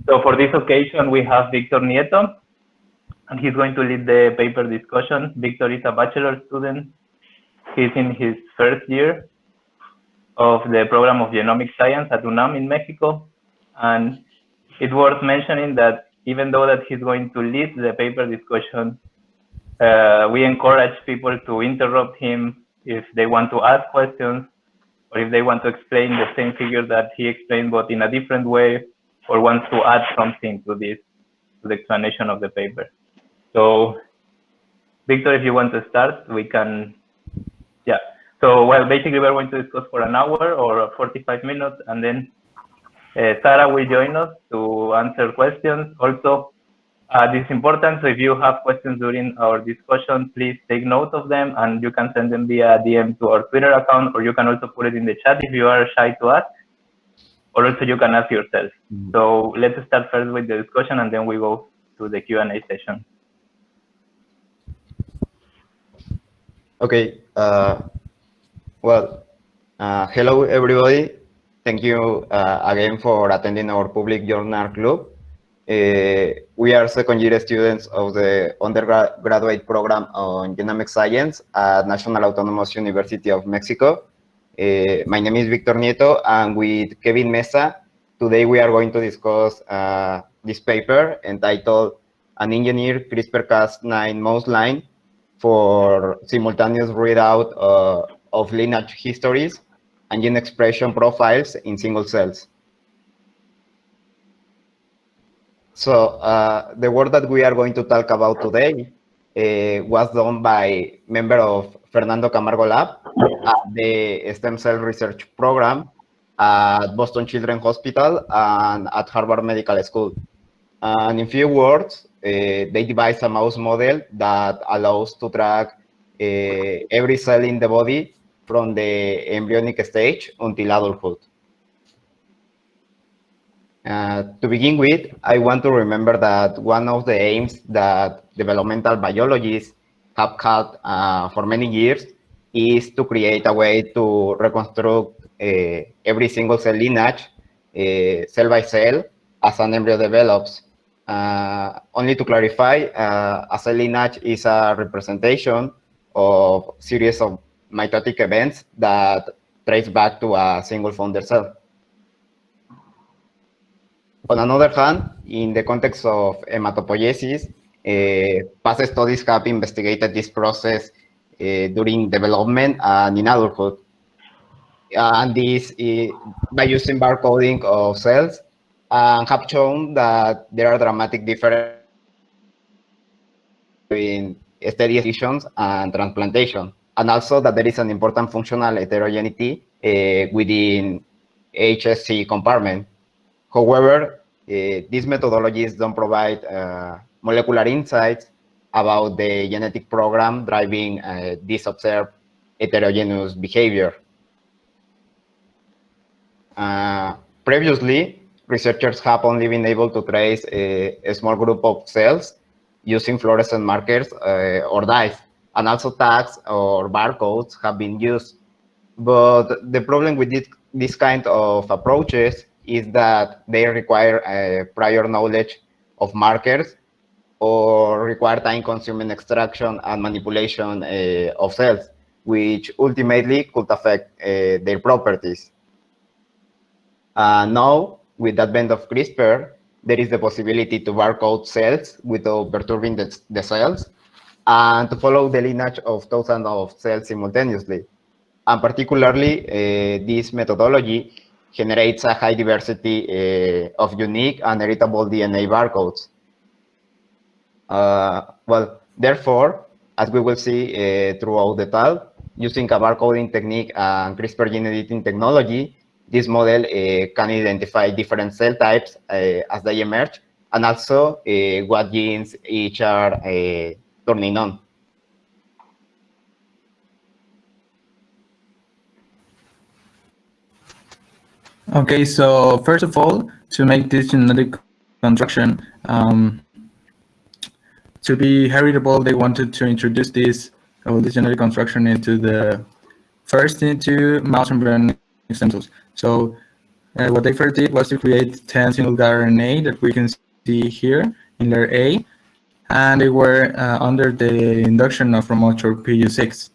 So for this occasion, we have Victor Nieto, and he's going to lead the paper discussion. Victor is a bachelor student. He's in his first year of the program of genomic science at UNAM in Mexico. And it's worth mentioning that even though that he's going to lead the paper discussion, we encourage people to interrupt him if they want to ask questions, or if they want to explain the same figure that he explained, but in a different way, or wants to add something to this, to the explanation of the paper. So, Victor, if you want to start, we can, yeah. So, well, basically we're going to discuss for an hour or 45 minutes, and then Sarah will join us to answer questions. Also, this is important, so if you have questions during our discussion, please take note of them, and you can send them via DM to our Twitter account, or you can also put it in the chat if you are shy to ask, or also you can ask yourself. So let's start first with the discussion, and then we go to the Q&A session. Okay. Hello, everybody. Thank you again for attending our public journal club. We are second-year students of the undergraduate program on genomic science at National Autonomous University of Mexico. My name is Victor Nieto, and with Kevin Mesa, today we are going to discuss this paper entitled An Engineered CRISPR-Cas9 mouse line for simultaneous readout of lineage histories and gene expression profiles in single cells. So the work that we are going to talk about today was done by member of Fernando Camargo Lab at the Stem Cell Research Program at Boston Children's Hospital and at Harvard Medical School. And in few words, they devised a mouse model that allows to track every cell in the body from the embryonic stage until adulthood. To begin with, I want to remember that one of the aims that developmental biologists have had for many years is to create a way to reconstruct every single cell lineage, cell by cell, as an embryo develops. Only to clarify, a cell lineage is a representation of series of mitotic events that trace back to a single founder cell. On another hand, in the context of hematopoiesis, past studies have investigated this process during development and in adulthood. And this by using barcoding of cells, and have shown that there are dramatic differences between steady excisions and transplantation, and also that there is an important functional heterogeneity within HSC compartment. However, these methodologies don't provide molecular insights about the genetic program driving this observed heterogeneous behavior. Previously, researchers have only been able to trace a small group of cells using fluorescent markers or dyes, and also tags or barcodes have been used. But the problem with this kind of approaches is that they require prior knowledge of markers or require time-consuming extraction and manipulation of cells, which ultimately could affect their properties. Now, with the advent of CRISPR, there is the possibility to barcode cells without perturbing the cells and to follow the lineage of thousands of cells simultaneously. And particularly, this methodology generates a high diversity of unique and heritable DNA barcodes. Therefore, as we will see throughout the talk, using a barcoding technique and CRISPR gene editing technology, this model can identify different cell types as they emerge, and also what genes each are turning on. Okay, so first of all, to make this genetic construction to be heritable, they wanted to introduce this genetic construction into mouse embryonic stem cells. So what they first did was to create 10 single-guide RNA that we can see here in layer A, and they were under the induction of promoter PU6.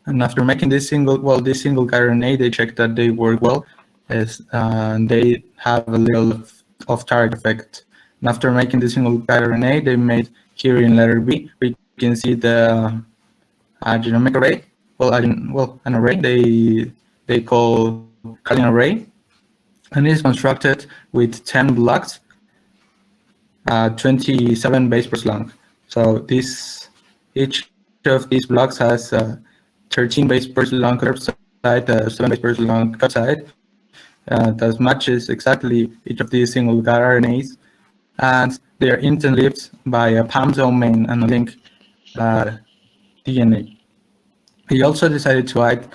And after making this single-guide RNA, they checked that they work well, as they have a little off-target effect. And after making the single-guide RNA, they made here in letter B, we can see the genomic array. An array they call CARLIN array, and it's constructed with 10 blocks, 27 base pairs long. So each of these blocks has 13 base pairs long curved side, 7 base pairs long cut side. That matches exactly each of these single guide RNAs, and they are interleaved by a PAM domain and a link DNA. He also decided to add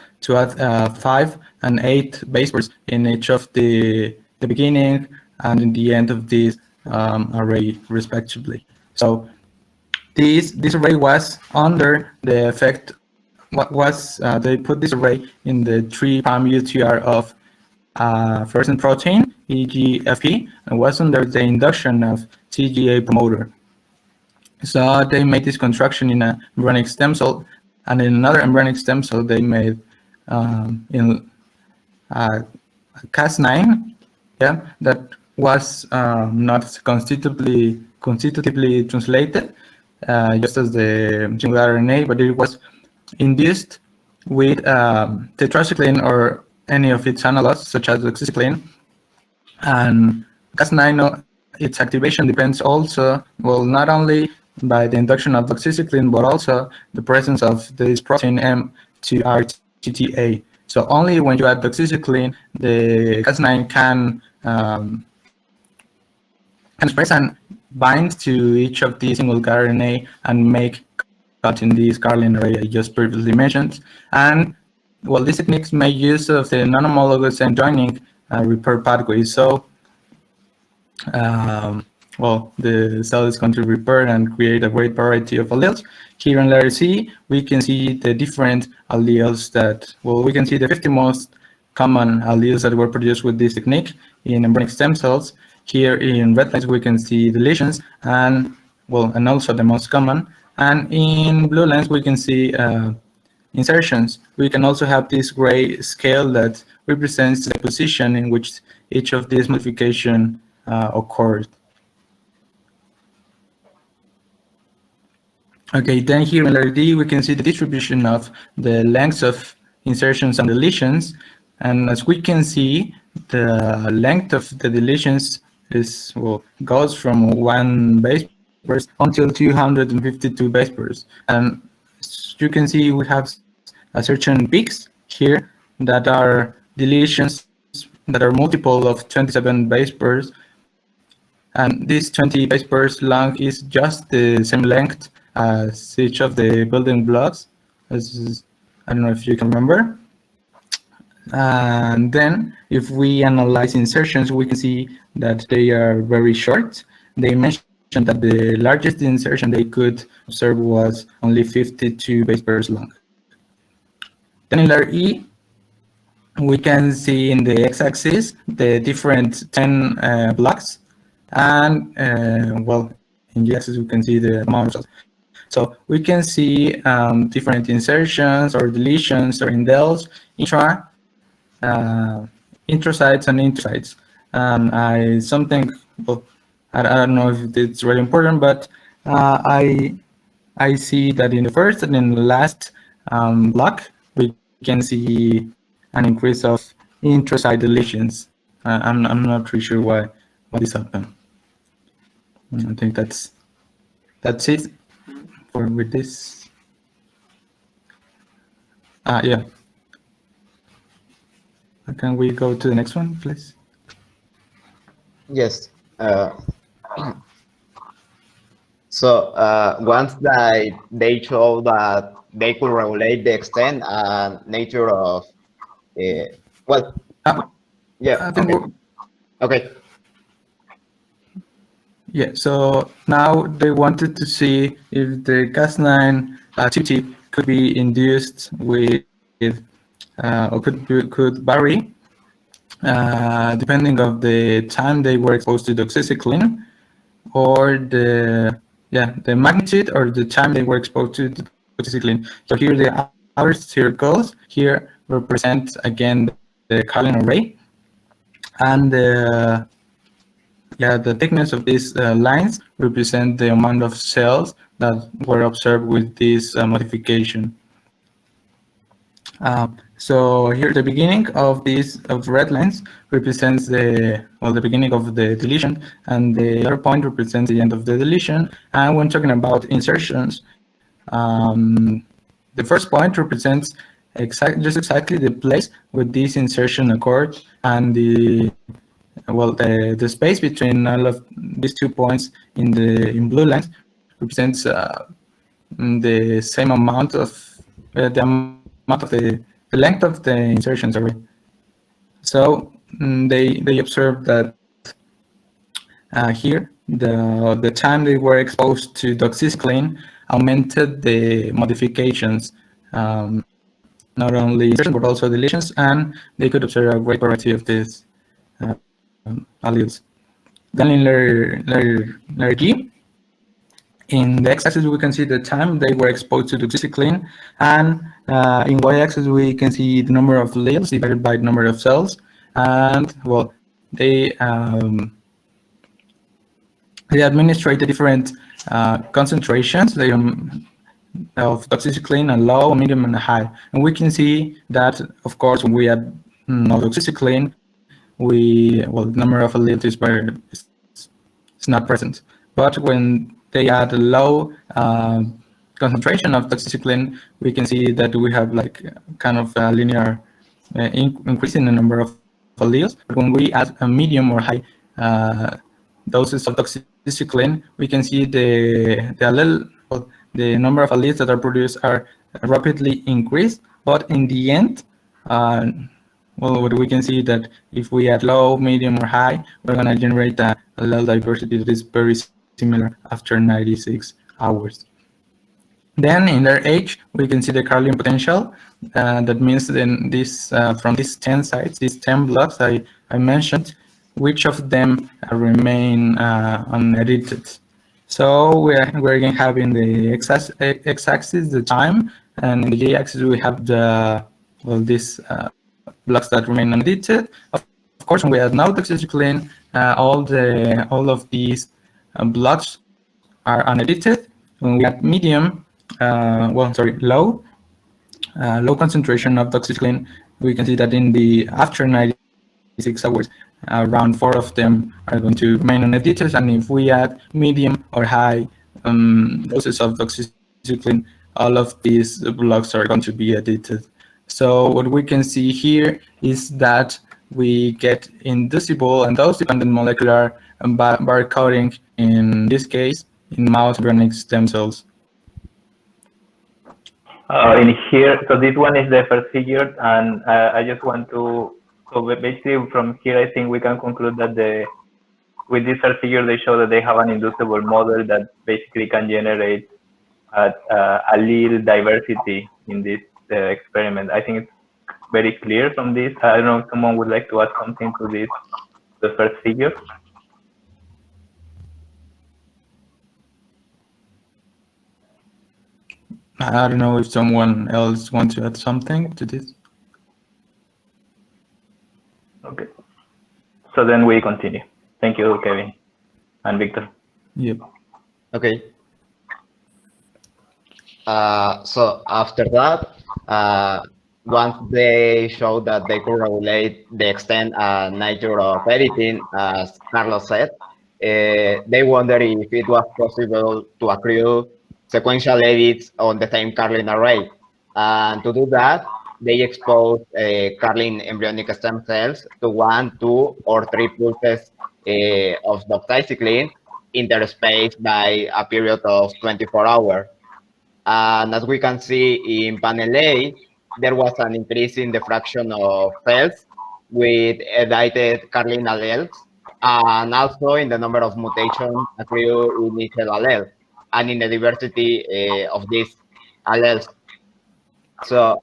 5 and 8 base pairs in each of the beginning and in the end of this array, respectively. So this array was under the effect. They put this array in the 3' UTR of fluorescent protein, e.g. FP, and was under the induction of TGA promoter. So they made this construction in an embryonic stem cell, and in another embryonic stem cell they made in Cas9, that was not constitutively translated, just as the single RNA, but it was induced with tetracycline or any of its analogs, such as doxycycline. And Cas9, its activation depends also, not only by the induction of doxycycline, but also the presence of this protein M2RTTA. So only when you add doxycycline, the Cas9 can express and bind to each of these single RNA and make cut in this CARLIN array I just previously mentioned. And these techniques make use of the non-homologous end joining repair pathways. So the cell is going to repair and create a great variety of alleles. Here in letter C, we can see the different alleles that, we can see the 50 most common alleles that were produced with this technique in embryonic stem cells. Here in red lines, we can see deletions and also the most common. And in blue lines, we can see insertions. We can also have this gray scale that represents the position in which each of these modifications occurred. Okay, then here in letter D, we can see the distribution of the lengths of insertions and deletions. And as we can see, the length of the deletions is goes from 1 base pairs until 252 base pairs. And as you can see, we have a certain peaks here that are deletions that are multiple of 27 base pairs. And this 20 base pairs long is just the same length as each of the building blocks, as I don't know if you can remember. And then if we analyze insertions, we can see that they are very short. They mentioned that the largest insertion they could observe was only 52 base pairs long. Then in letter E, we can see in the x-axis the different 10 blocks, and in y-axis we can see the amount of cells. So we can see different insertions or deletions or indels, intrasites and intersites. I don't know if it's really important, but I see that in the first and in the last block, we can see an increase of intrasite deletions. I'm not really sure why this happened. I think that's it with this. Yeah. Can we go to the next one, please? Yes. So once they show that they could regulate the extent and nature of, yeah, okay. Yeah, so now they wanted to see if the Cas9 activity could be induced with, or could vary depending of the time they were exposed to doxycycline, or the magnitude or the time they were exposed to doxycycline. So here the outer circles here represent again the CARLIN array, and the thickness of these lines represent the amount of cells that were observed with this modification. So here the beginning of these red lines represents the beginning of the deletion, and the other point represents the end of the deletion. And when talking about insertions, the first point represents exactly the place where this insertion occurred, and the space between all of these 2 points in blue lines represents the same amount of the length of the insertion, sorry. So they observed that here the time they were exposed to doxycycline augmented the modifications, not only insertions but also deletions, and they could observe a great variety of these alleles. Then in layer G, in the x-axis we can see the time they were exposed to doxycycline, and in y-axis we can see the number of alleles divided by the number of cells. And well, they administrate the different concentrations of doxycycline, a low, a medium, and a high. And we can see that, of course, when we add no doxycycline, the number of alleles is not present. But when they add a low concentration of doxycycline, we can see that we have like kind of a linear increase in the number of alleles. But when we add a medium or high doses of doxycycline, we can see the number of alleles that are produced are rapidly increased. But in the end, what we can see that if we add low, medium, or high, we're going to generate a allele diversity that is very similar after 96 hours. Then in their H, we can see the CARLIN potential. That means then this from these 10 sites, these 10 blocks I mentioned, which of them remain unedited. So we're again having the x-axis, the time, and in the y-axis we have these blocks that remain unedited. Of course, when we add no doxycycline, all of these blocks are unedited. When we add medium, low concentration of doxycycline, we can see that in the after 96 hours, around 4 of them are going to remain unedited, and if we add medium or high doses of doxycycline, all of these blocks are going to be edited. So what we can see here is that we get inducible and dose-dependent molecular barcoding, in this case, in mouse embryonic stem cells. In here, so this one is the first figure, and I just want to, so basically from here, I think we can conclude that with this first figure, they show that they have an inducible model that basically can generate allele diversity in this experiment. I think it's very clear from this. I don't know if someone would like to add something to this, the first figure. I don't know if someone else wants to add something to this. Okay. So then we continue. Thank you, Kevin and Victor. Yep. Okay. So after that, once they show that they could regulate the extent and nature of editing, as Carlos said, they wonder if it was possible to accrue sequential edits on the same CARLIN array. And to do that, they expose CARLIN embryonic stem cells to 1, 2, or 3 pulses of doxycycline interspaced by a period of 24 hours. And as we can see in panel A, there was an increase in the fraction of cells with edited CARLIN alleles, and also in the number of mutations accrued in each allele, and in the diversity of these alleles. So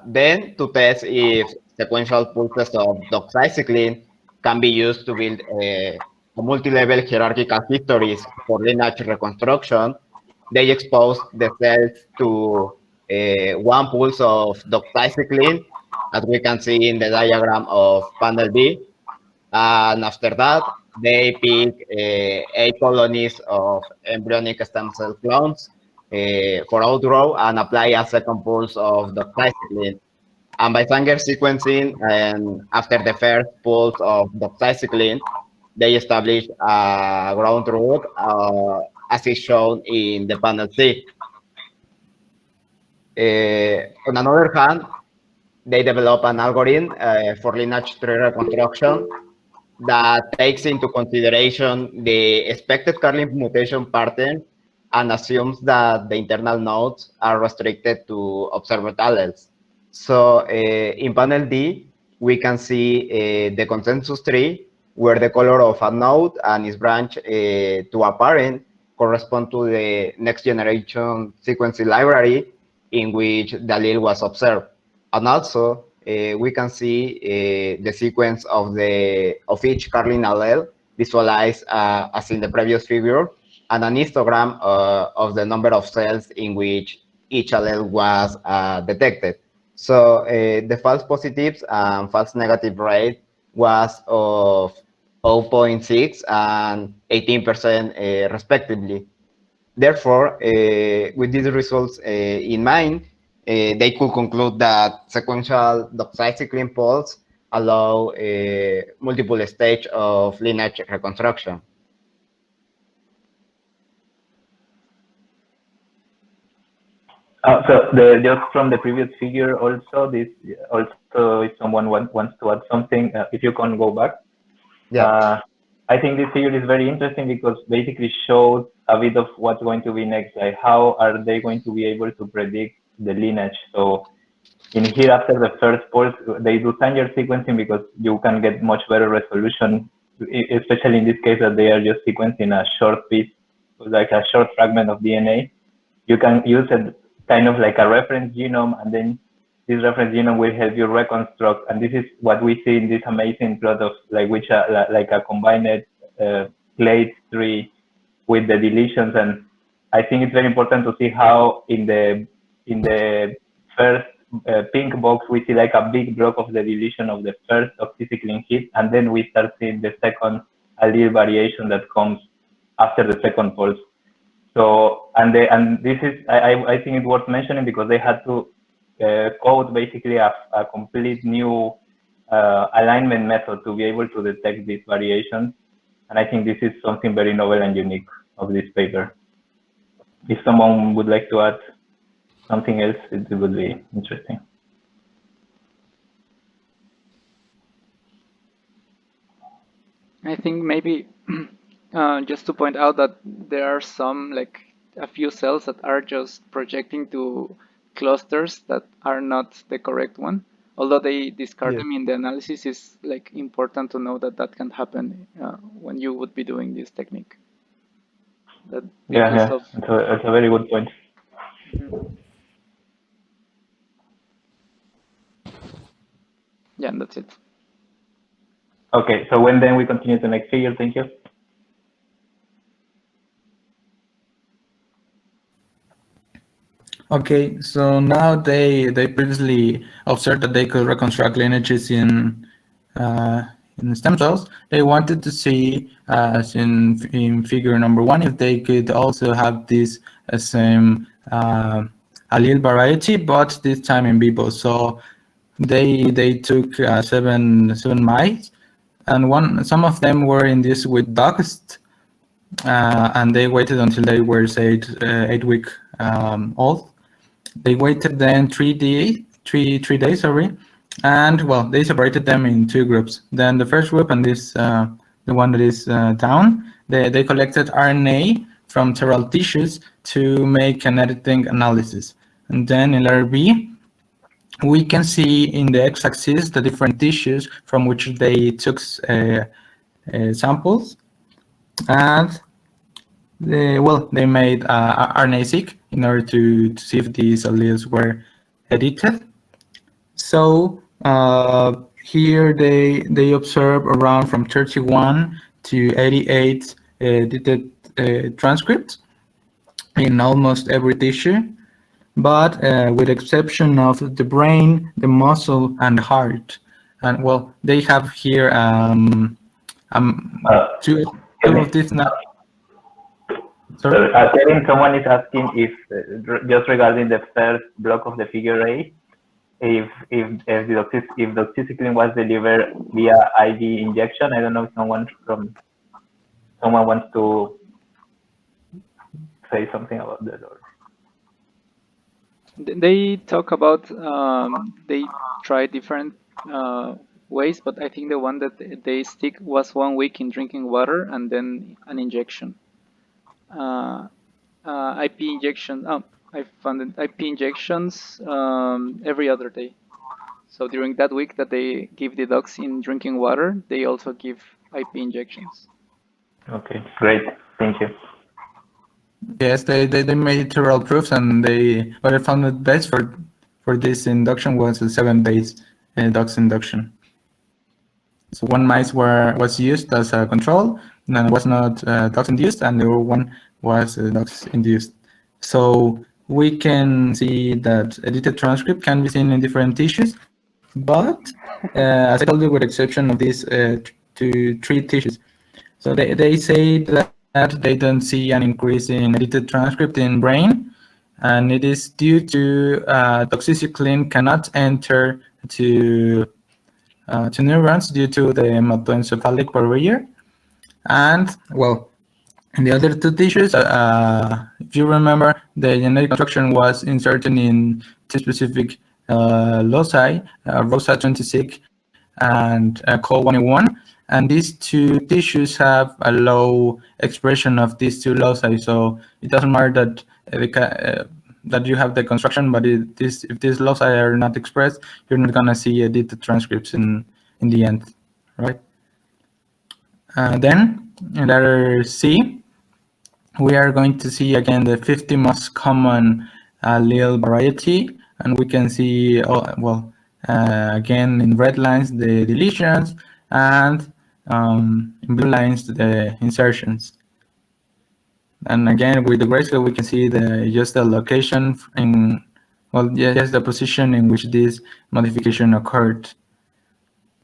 then to test if sequential pulses of doxycycline can be used to build a multi-level hierarchical histories for lineage reconstruction. They expose the cells to one pulse of doxycycline, as we can see in the diagram of panel B. And after that, they pick 8 colonies of embryonic stem cell clones for outgrowth and apply a second pulse of doxycycline. And by Sanger sequencing, and after the first pulse of doxycycline, they establish a ground root, as is shown in the panel C. On another hand, they develop an algorithm for lineage tree reconstruction that takes into consideration the expected CARLIN mutation pattern and assumes that the internal nodes are restricted to observed alleles. So in panel D, we can see the consensus tree where the color of a node and its branch to a parent correspond to the next generation sequencing library in which the allele was observed. And also, we can see the sequence of each CARLIN allele visualized as in the previous figure, and an histogram of the number of cells in which each allele was detected. So the false positives and false negative rate was of 0.6 and 18% respectively. Therefore, with these results in mind, they could conclude that sequential doxycycline pulse allow multiple stage of lineage reconstruction. So just from the previous figure, also if someone wants to add something, if you can go back. Yeah. I think this figure is very interesting because basically shows a bit of what's going to be next. Like how are they going to be able to predict the lineage? So in here, after the first pulse, they do Sanger sequencing because you can get much better resolution, especially in this case that they are just sequencing a short piece, like a short fragment of DNA. You can use it kind of like a reference genome, and then this reference genome will help you reconstruct. And this is what we see in this amazing plot of like like a combined clade tree with the deletions. And I think it's very important to see how in the first pink box we see like a big block of the deletion of the first doxycycline hit, and then we start seeing the second allele variation that comes after the second pulse. So and this is I think it's worth mentioning because they had to code basically a complete new alignment method to be able to detect these variations. And I think this is something very novel and unique of this paper. If someone would like to add something else, it would be interesting. I think maybe just to point out that there are some, like a few cells that are just projecting to clusters that are not the correct one. Although they discard them in the analysis, is like important to know that that can happen when you would be doing this technique. That yeah. It's a very good point. Yeah, and that's it. Okay, so then we continue to the next figure. Thank you. Okay, so now they previously observed that they could reconstruct lineages in stem cells. They wanted to see, as in figure number 1, if they could also have this same allele variety, but this time in vivo. So they took 7 mice, and some of them were induced with doxed, and they waited until they were, say, 8 weeks old. They waited then 3 days, and well, they separated them in 2 groups. Then the first group, and this the one that is down, they collected RNA from several tissues to make an editing analysis. And then in letter B, we can see in the x-axis the different tissues from which they took samples, and they made RNA-seq in order to see if these alleles were edited. So Here they observe around from 31 to 88 edited transcripts in almost every tissue, but with exception of the brain, the muscle, and the heart. And well, they have here two of these. Sorry. Kevin, someone is asking if just regarding the first block of the figure A, if doxycycline was delivered via IV injection. I don't know if someone wants to say something about that. Or... They talk about they try different ways, but I think the one that they stick was 1 week in drinking water and then an injection. IP injection. Oh, I found it. IP injections every other day. So during that week that they give the dogs in drinking water, they also give IP injections. Okay, great. Thank you. Yes, they made several proofs, and what I found it best for this induction was a 7 days dogs induction. So one mice was used as a control, and then was not dogs induced, and the other one was dogs induced. So we can see that edited transcript can be seen in different tissues, but as I told you, with exception of these 3 tissues. So they say that they don't see an increase in edited transcript in brain, and it is due to doxycycline cannot enter to neurons due to the hematoencephalic barrier. And well, in the other 2 tissues, if you remember, the genetic construction was inserted in 2 specific loci, ROSA 26 and COL1A1. And these 2 tissues have a low expression of these 2 loci, so it doesn't matter that that you have the construction, but if these loci are not expressed, you're not gonna see edited transcripts in the end, right? Then in letter C, we are going to see again the 50 most common allele variety, and we can see again in red lines the deletions, and in blue lines the insertions. And again with the grayscale we can see just the location in the position in which this modification occurred.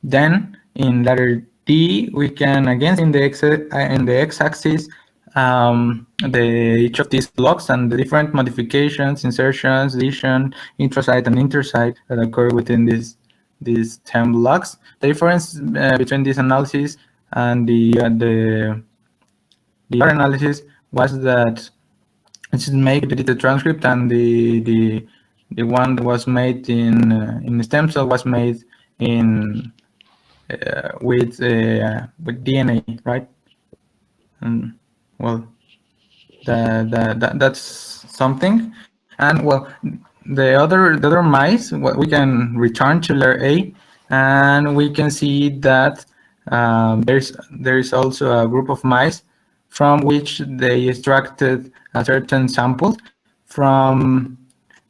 Then in letter D we can again in the x-axis each of these blocks and the different modifications, insertions, deletion, intrasite and intersite that occur within these 10 blocks. The difference between this analysis and the other analysis was that it should make the transcript, and the one that was made in stem cell was made in with DNA, right? And well, that's something. And well, the other mice, we can return to layer A, and we can see that there's also a group of mice from which they extracted a certain sample from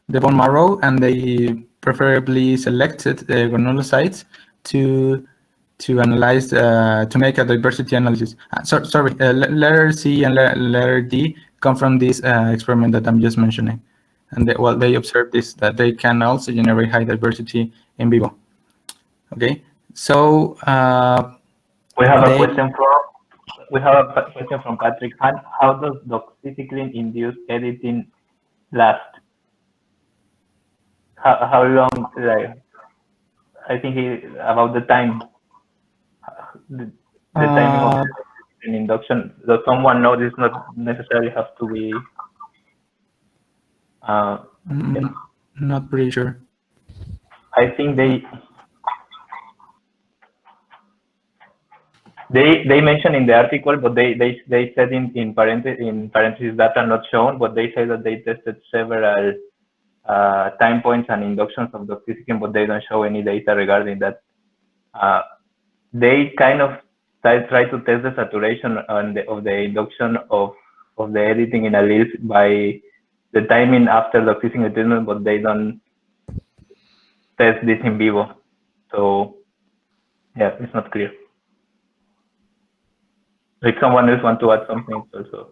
the bone marrow, and they preferably selected the granulocytes to analyze to make a diversity analysis. Sorry, letter C and letter D come from this experiment that I'm just mentioning, and they observed this, that they can also generate high diversity in vivo. Okay, so we have a question from Patrick Hunt. How does doxycycline-induced editing last? How long? Like, I think about the time. The timing of the induction. Does someone know? This not necessarily have to be. Not pretty sure. I think they mentioned in the article, but they said in parentheses that are not shown, but they say that they tested several time points and inductions of doxycycline, but they don't show any data regarding that. They kind of try to test the saturation of the induction of the editing in alleles by the timing after doxycycline treatment, but they don't test this in vivo. So yeah, it's not clear. If someone else want to add something, it's also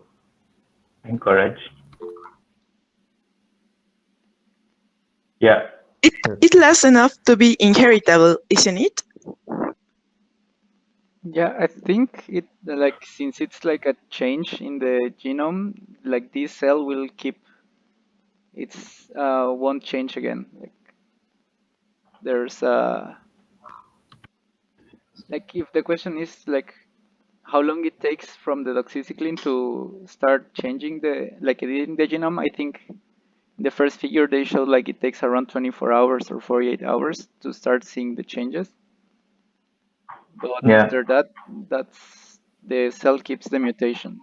encouraged. Yeah. It lasts enough to be inheritable, isn't it? Yeah, I think it like since it's like a change in the genome, like this cell will keep its won't change again. Like there's like if the question is like how long it takes from the doxycycline to start changing the like editing the genome, I think in the first figure they showed like it takes around 24 hours or 48 hours to start seeing the changes. But Yeah. after that, that's the cell keeps the mutation.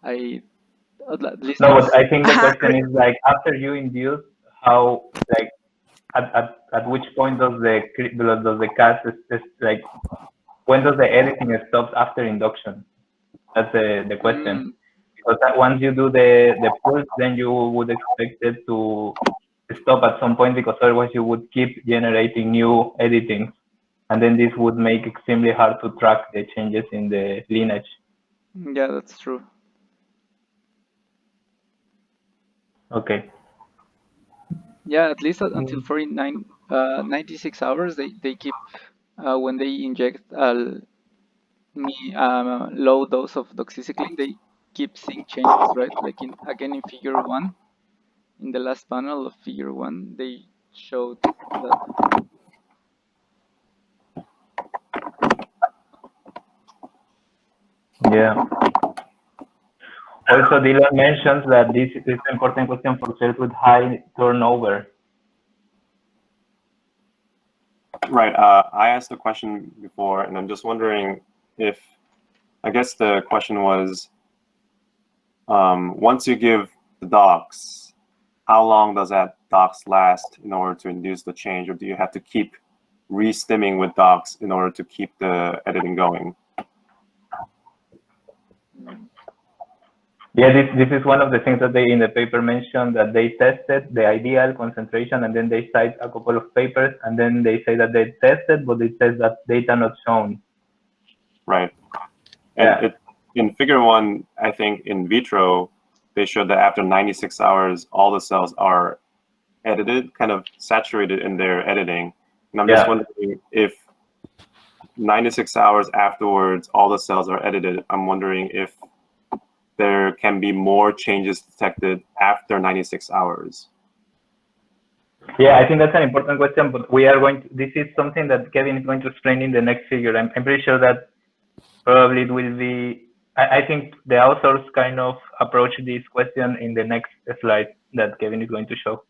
At least No, but I think the question is like after you induce, how like at which point does the Cas like when does the editing stop after induction? That's the question. Because that once you do the pulse, then you would expect it to stop at some point, because otherwise you would keep generating new editings, and then this would make extremely hard to track the changes in the lineage. Yeah, that's true. Okay. Yeah, at least until 96 hours, they keep when they inject a low dose of doxycycline, they keep seeing changes, right? Like again in figure 1, in the last panel of figure 1, they showed that. Yeah. Also, Dylan mentions that this is an important question for cells with high turnover. Right. I asked a question before, and I'm just wondering if, I guess the question was, once you give the dox, how long does that dox last in order to induce the change, or do you have to keep re-stimming with dox in order to keep the editing going? Yeah, this is one of the things that they in the paper mentioned, that they tested the ideal concentration, and then they cite a couple of papers, and then they say that they tested, but it says that data not shown. Right. And in figure 1, I think in vitro, they showed that after 96 hours, all the cells are edited, kind of saturated in their editing. And I'm just wondering if 96 hours afterwards, all the cells are edited. I'm wondering if there can be more changes detected after 96 hours. Yeah, I think that's an important question, but we are going to, this is something that Kevin is going to explain in the next figure. I'm pretty sure that probably it will be, I think the authors kind of approach this question in the next slide that Kevin is going to show.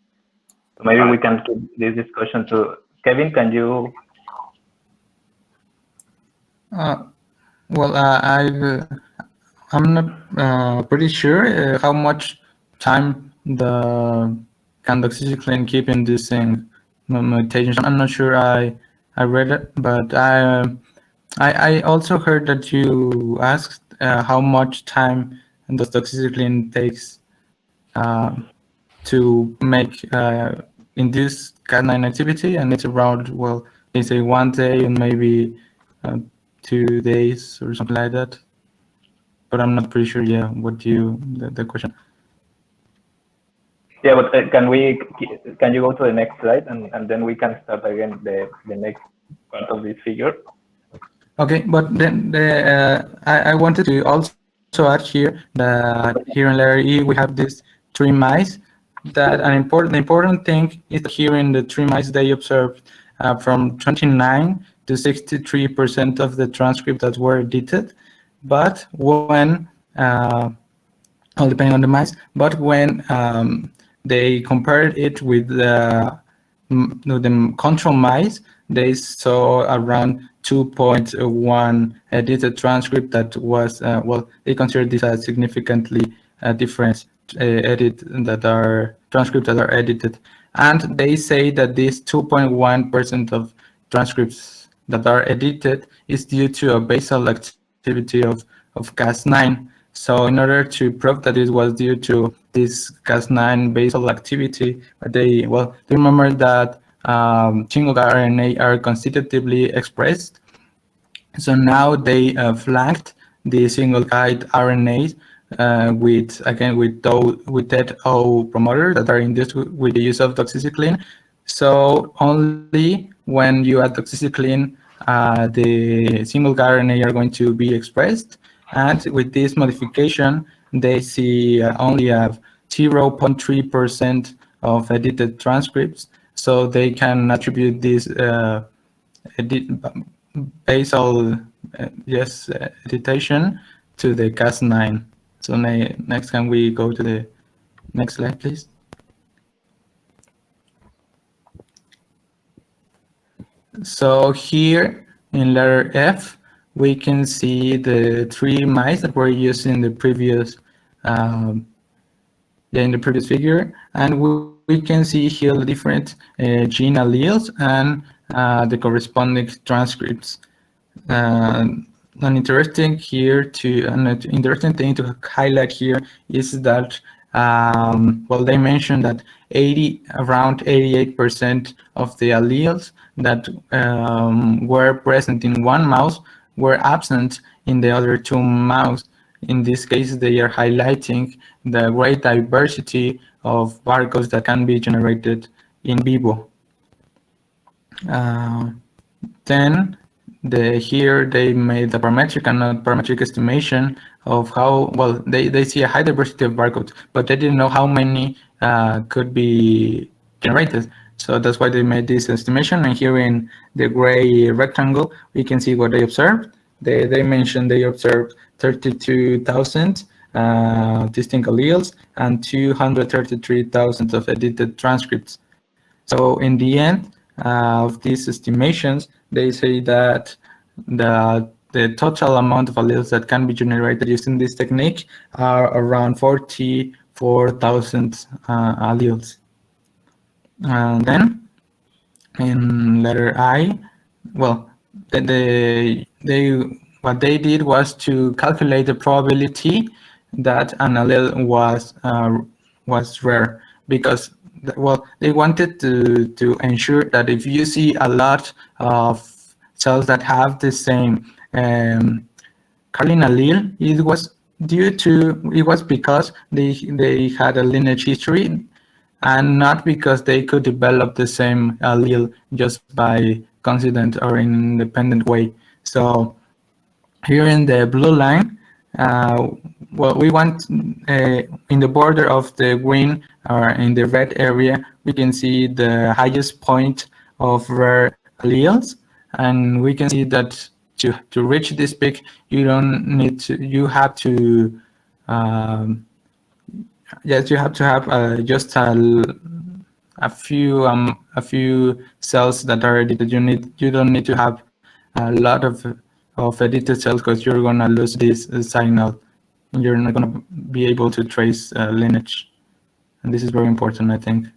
So maybe we can keep this discussion to, Kevin, can you? Well, I'm not pretty sure how much time the doxycycline keep inducing mutations. I'm not sure I read it, but I also heard that you asked how much time does doxycycline takes to make induce Cas9 activity, and it's around, well, they say 1 day and maybe 2 days or something like that. But I'm not pretty sure. Yeah, what do you the question? Yeah, but can you go to the next slide, and then we can start again the next part of this figure. Okay, but then I wanted to also add here that here in layer E we have these 3 mice. That the important thing is that here in the 3 mice they observed from 29 to 63% of the transcript that were edited, but when all depending on the mice, but when they compared it with the control mice, they saw around 2.1 edited transcript that was, well, they considered this as significantly different transcripts that are edited. And they say that this 2.1% of transcripts that are edited is due to a basal activity of Cas9. So in order to prove that it was due to this Cas9 basal activity, they remember that single RNA are constitutively expressed. So now they flanked the single guide RNAs with that O promoters that are induced with the use of doxycycline. So only when you add doxycycline, the single guide RNA are going to be expressed. And with this modification, they see only have 0.3% of edited transcripts. So they can attribute this basal editation to the Cas9. So next, can we go to the next slide, please? So here in letter F, we can see the 3 mice that were used in the previous figure, and we can see here the different gene alleles and the corresponding transcripts. An interesting thing to highlight here is that they mentioned that around 88% of the alleles that were present in one mouse were absent in the other 2 mouse. In this case, they are highlighting the great diversity of barcodes that can be generated in vivo. Then here they made a parametric and not parametric estimation of how, they see a high diversity of barcodes, but they didn't know how many could be generated. So that's why they made this estimation. And here in the gray rectangle, we can see what they observed. They mentioned they observed 32,000 distinct alleles and 233,000 of edited transcripts. So in the end of these estimations, they say that the total amount of alleles that can be generated using this technique are around 44,000 alleles. And then in letter I, what they did was to calculate the probability that an allele was rare, because they wanted to ensure that if you see a lot of cells that have the same CARLIN allele, it was because they had a lineage history, and not because they could develop the same allele just by coincident or in an independent way. So here in the blue line, we want in the border of the green or in the red area, we can see the highest point of rare alleles, and we can see that to reach this peak, you have to have just a few cells that are edited. You don't need to have a lot of edited cells, because you're gonna lose this signal and you're not gonna be able to trace lineage. And this is very important, I think.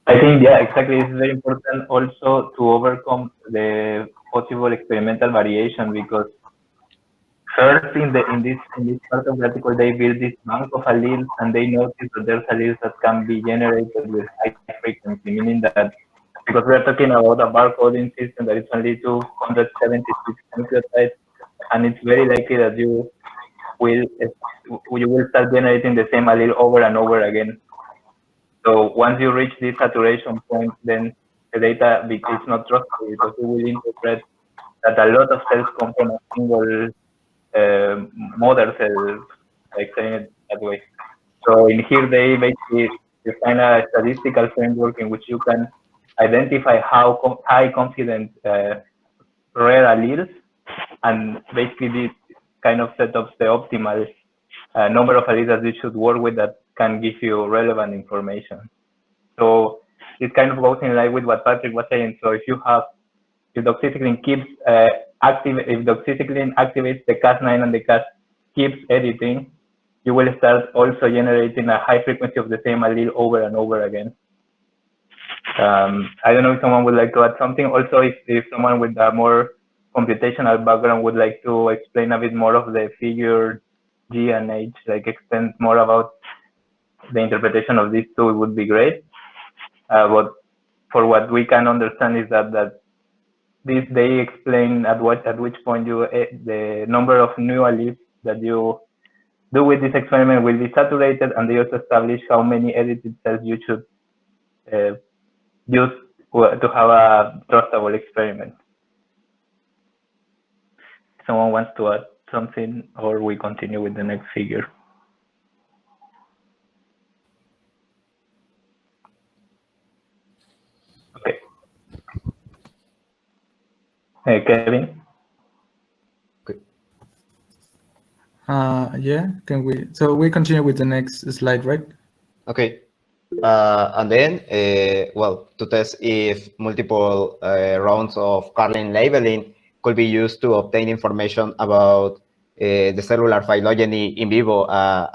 I think, yeah, exactly. It's very important also to overcome the possible experimental variation, because first in this part of the article, they build this bank of alleles, and they notice that there's alleles that can be generated with high frequency, meaning that because we're talking about a barcoding system that is only 276 nucleotides, and it's very likely that you will start generating the same allele over and over again. So once you reach this saturation point, then the data is not trustworthy, because you will interpret that a lot of cells come from a single mother cell, like saying it that way. So in here, they basically define a statistical framework in which you can identify how high confident rare alleles, and basically this kind of set up the optimal number of alleles that you should work with that can give you relevant information. So it kind of goes in line with what Patrick was saying. So if doxycycline keeps if doxycycline activates the Cas9 and the Cas keeps editing, you will start also generating a high frequency of the same allele over and over again. I don't know if someone would like to add something. Also, if someone with a more computational background would like to explain a bit more of the figure G and H, like extend more about the interpretation of these two, it would be great. But for what we can understand is that this they explain at which point the number of new alleles that you do with this experiment will be saturated, and they also establish how many edited cells you should use to have a trustable experiment. Someone wants to add something, or we continue with the next figure? Okay. Hey, Kevin? Yeah, can we? So we continue with the next slide, right? Okay. And then, well, to test if multiple rounds of CARLIN labeling could be used to obtain information about the cellular phylogeny in vivo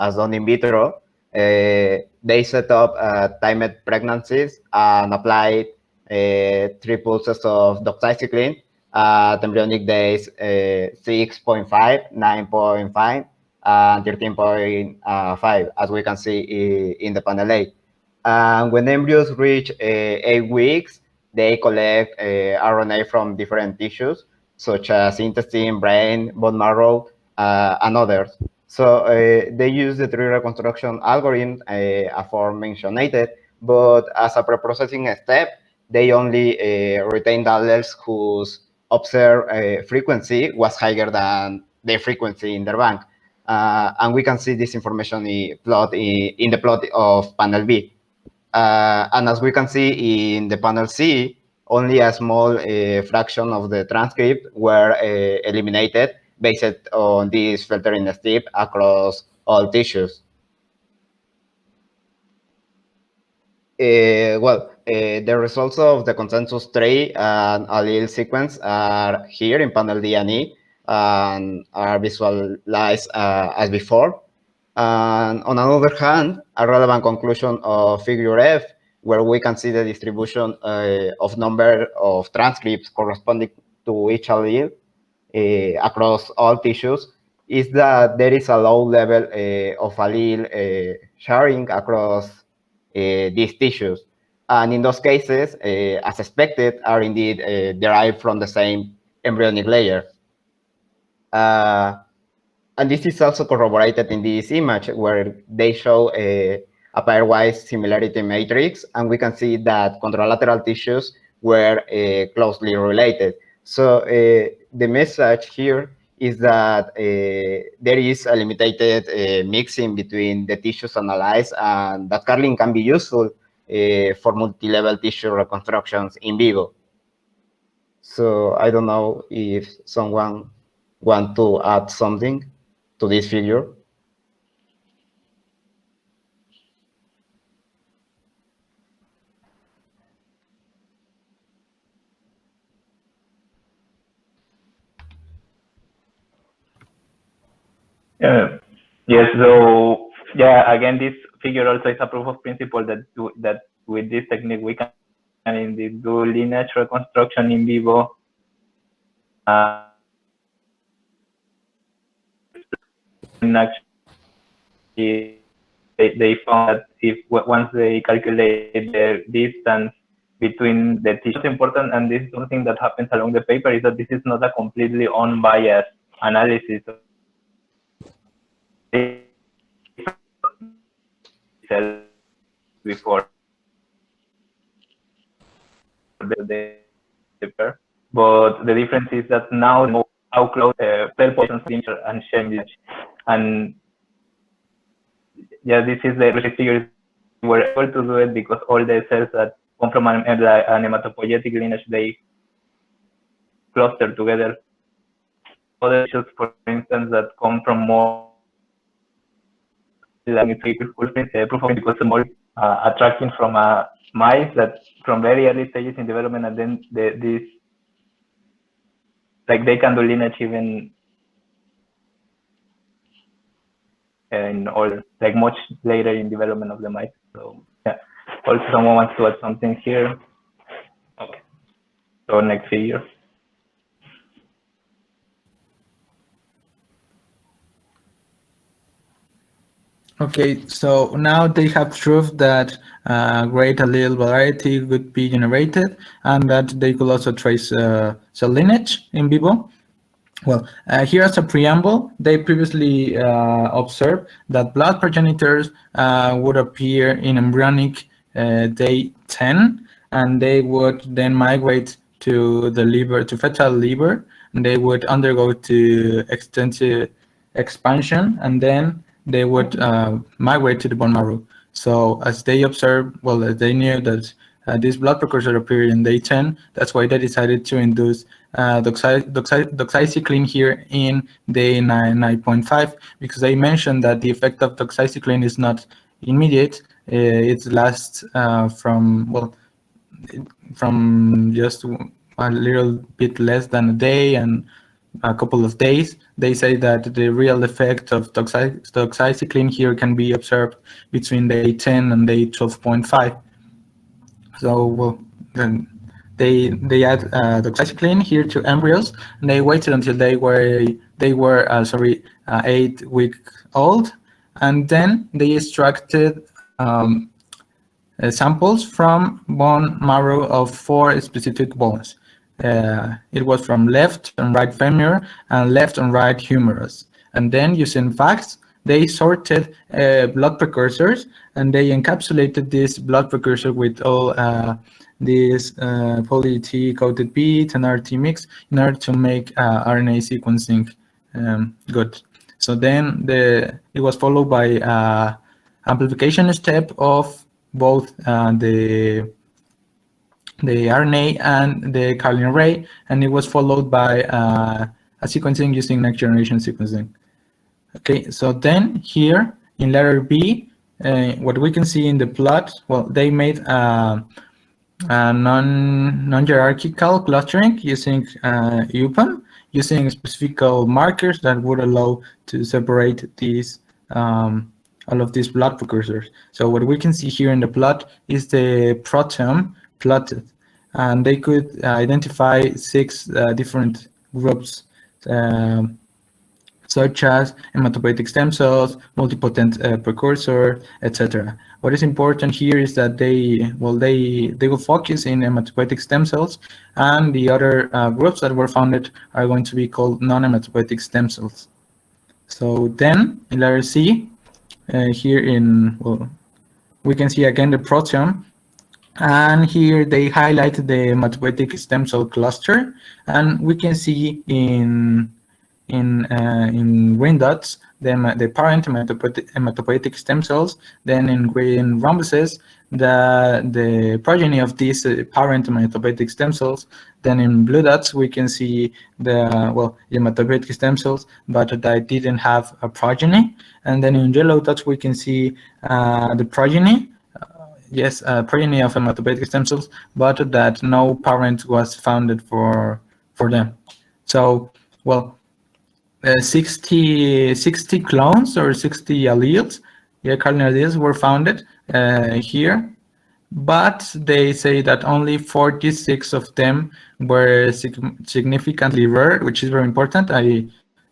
as done in vitro, they set up timed pregnancies and applied 3 pulses of doxycycline at embryonic days 6.5, 9.5, and 13.5, as we can see in the panel A. And when embryos reach 8 weeks, they collect RNA from different tissues, such as intestine, brain, bone marrow, and others. So they use the tree reconstruction algorithm aforementioned, but as a pre-processing step, they only retain the alleles whose observed frequency was higher than the frequency in their bank. And we can see this information in the plot of panel B. And as we can see in the panel C, only a small fraction of the transcript were eliminated based on this filtering step across all tissues. The results of the consensus tree and allele sequence are here in panel D and E and are visualized as before. And on another hand, a relevant conclusion of figure F, where we can see the distribution of number of transcripts corresponding to each allele across all tissues, is that there is a low level of allele sharing across these tissues. And in those cases, as expected, are indeed derived from the same embryonic layer. And this is also corroborated in this image where they show a pairwise similarity matrix, and we can see that contralateral tissues were closely related. So the message here is that there is a limited mixing between the tissues analyzed, and that CARLIN can be useful for multi-level tissue reconstructions in vivo. So I don't know if someone want to add something to this figure. Yes, so yeah, again, this figure also is a proof of principle that with this technique we can indeed do lineage reconstruction in vivo. Actually, they found that once they calculate the distance between the tissues, important, and this is something that happens along the paper, is that this is not a completely unbiased analysis of cells before the paper. But the difference is that now we know how close cell positions and change. And yeah, this is the figure. We're able to do it because all the cells that come from an hematopoietic lineage, they cluster together. Other tissues, for instance, that come from more proof of because more attraction from mice that from very early stages in development, and then this like they can do lineage even in all like much later in development of the mice. So yeah. Also, someone wants to add something here. Okay. So next figure. Okay, so now they have proved that great allele variety could be generated, and that they could also trace cell lineage in vivo. Well, here as a preamble, they previously observed that blood progenitors would appear in embryonic day 10, and they would then migrate to the liver, to fetal liver, and they would undergo to extensive expansion, and then they would migrate to the bone marrow. So as they observed, well, as they knew that this blood precursor appeared in day 10, that's why they decided to induce doxycycline here in day 9.5, because they mentioned that the effect of doxycycline is not immediate. It lasts from just a little bit less than a day and a couple of days. They say that the real effect of doxycycline here can be observed between day 10 and day 12.5. So, well, then they add doxycycline here to embryos, and they waited until they were 8 weeks old, and then they extracted samples from bone marrow of 4 specific bones. It was from left and right femur and left and right humerus. And then using FACS, they sorted blood precursors, and they encapsulated this blood precursor with all these poly-T coated beads and RT mix in order to make RNA sequencing good. So then it was followed by amplification step of both the RNA and the CARLIN array, and it was followed by a sequencing using next generation sequencing. Okay, so then here in letter B, what we can see in the plot, well, they made a non-hierarchical clustering using UPAM, using specific markers that would allow to separate these all of these blood precursors. So what we can see here in the plot is the proteome plotted, and they could identify 6 different groups, such as hematopoietic stem cells, multipotent precursor, etc. What is important here is that they will focus in hematopoietic stem cells, and the other groups that were founded are going to be called non-hematopoietic stem cells. So then in letter C, here we can see again the proteome, and here they highlight the hematopoietic stem cell cluster, and we can see in green dots the parent hematopoietic stem cells, then in green rhombuses the progeny of these parent hematopoietic stem cells, then in blue dots we can see the hematopoietic stem cells but that didn't have a progeny, and then in yellow dots we can see the progeny, progeny of hematopoietic stem cells, but that no parent was founded for them. So, well, 60 clones or 60 alleles, CARLIN alleles were founded here, but they say that only 46 of them were significantly rare, which is very important,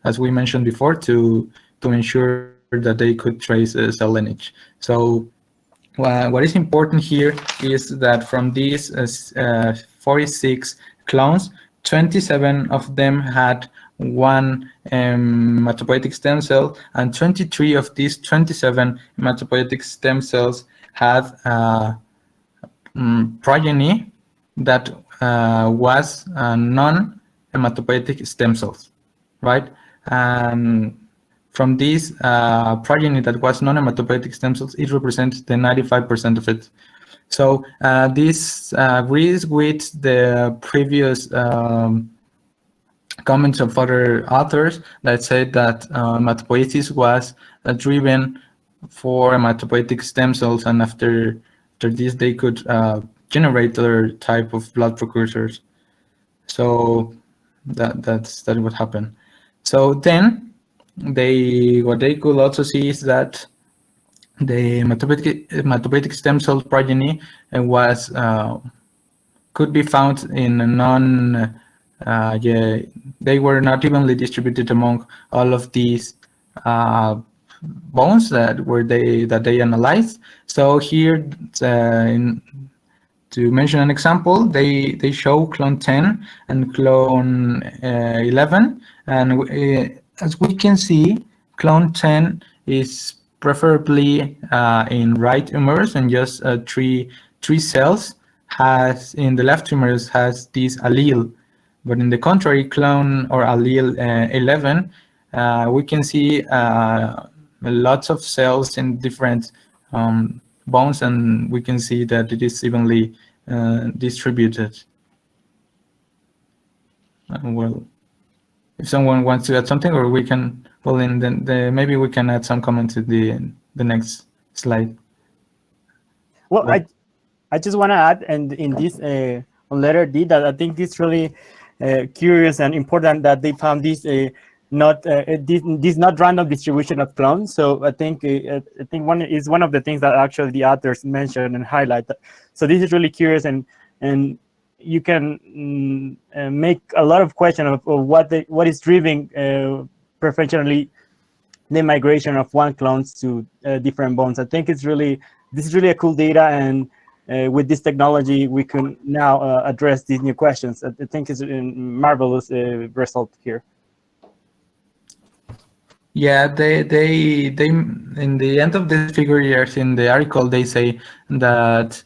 as we mentioned before, to ensure that they could trace cell lineage. So what is important here is that from these 46 clones, 27 of them had 1 hematopoietic stem cell, and 23 of these 27 hematopoietic stem cells had progeny that was non-hematopoietic stem cells, right? And from these progeny that was non-hematopoietic stem cells, it represents the 95% of it. So this agrees with the previous comments of other authors that said that hematopoiesis was driven for hematopoietic stem cells, and after this they could generate other type of blood precursors. So that's what happened. So then what they could also see is that the hematopoietic stem cell progeny was could be found in they were not evenly distributed among all of these bones that they analyzed. So here, to mention an example, they show clone 10 and clone 11, and as we can see, clone 10 is preferably in right humerus, and just three cells has in the left humerus has this allele. But in the contrary, clone or allele 11, we can see lots of cells in different bones, and we can see that it is evenly distributed. Well, if someone wants to add something, or we can, well, in maybe we can add some comment to the next slide. Well, I just want to add, and in this on letter D, that I think it's really curious and important that they found this this not random distribution of clones. So I think one of the things that actually the authors mentioned and highlight. So this is really curious, and you can make a lot of questions of what is driving preferentially the migration of one clones to different bones. I think this is really a cool data, and with this technology, we can now address these new questions. I think it's a marvelous result here. Yeah, they in the end of this figure here in the article, they say that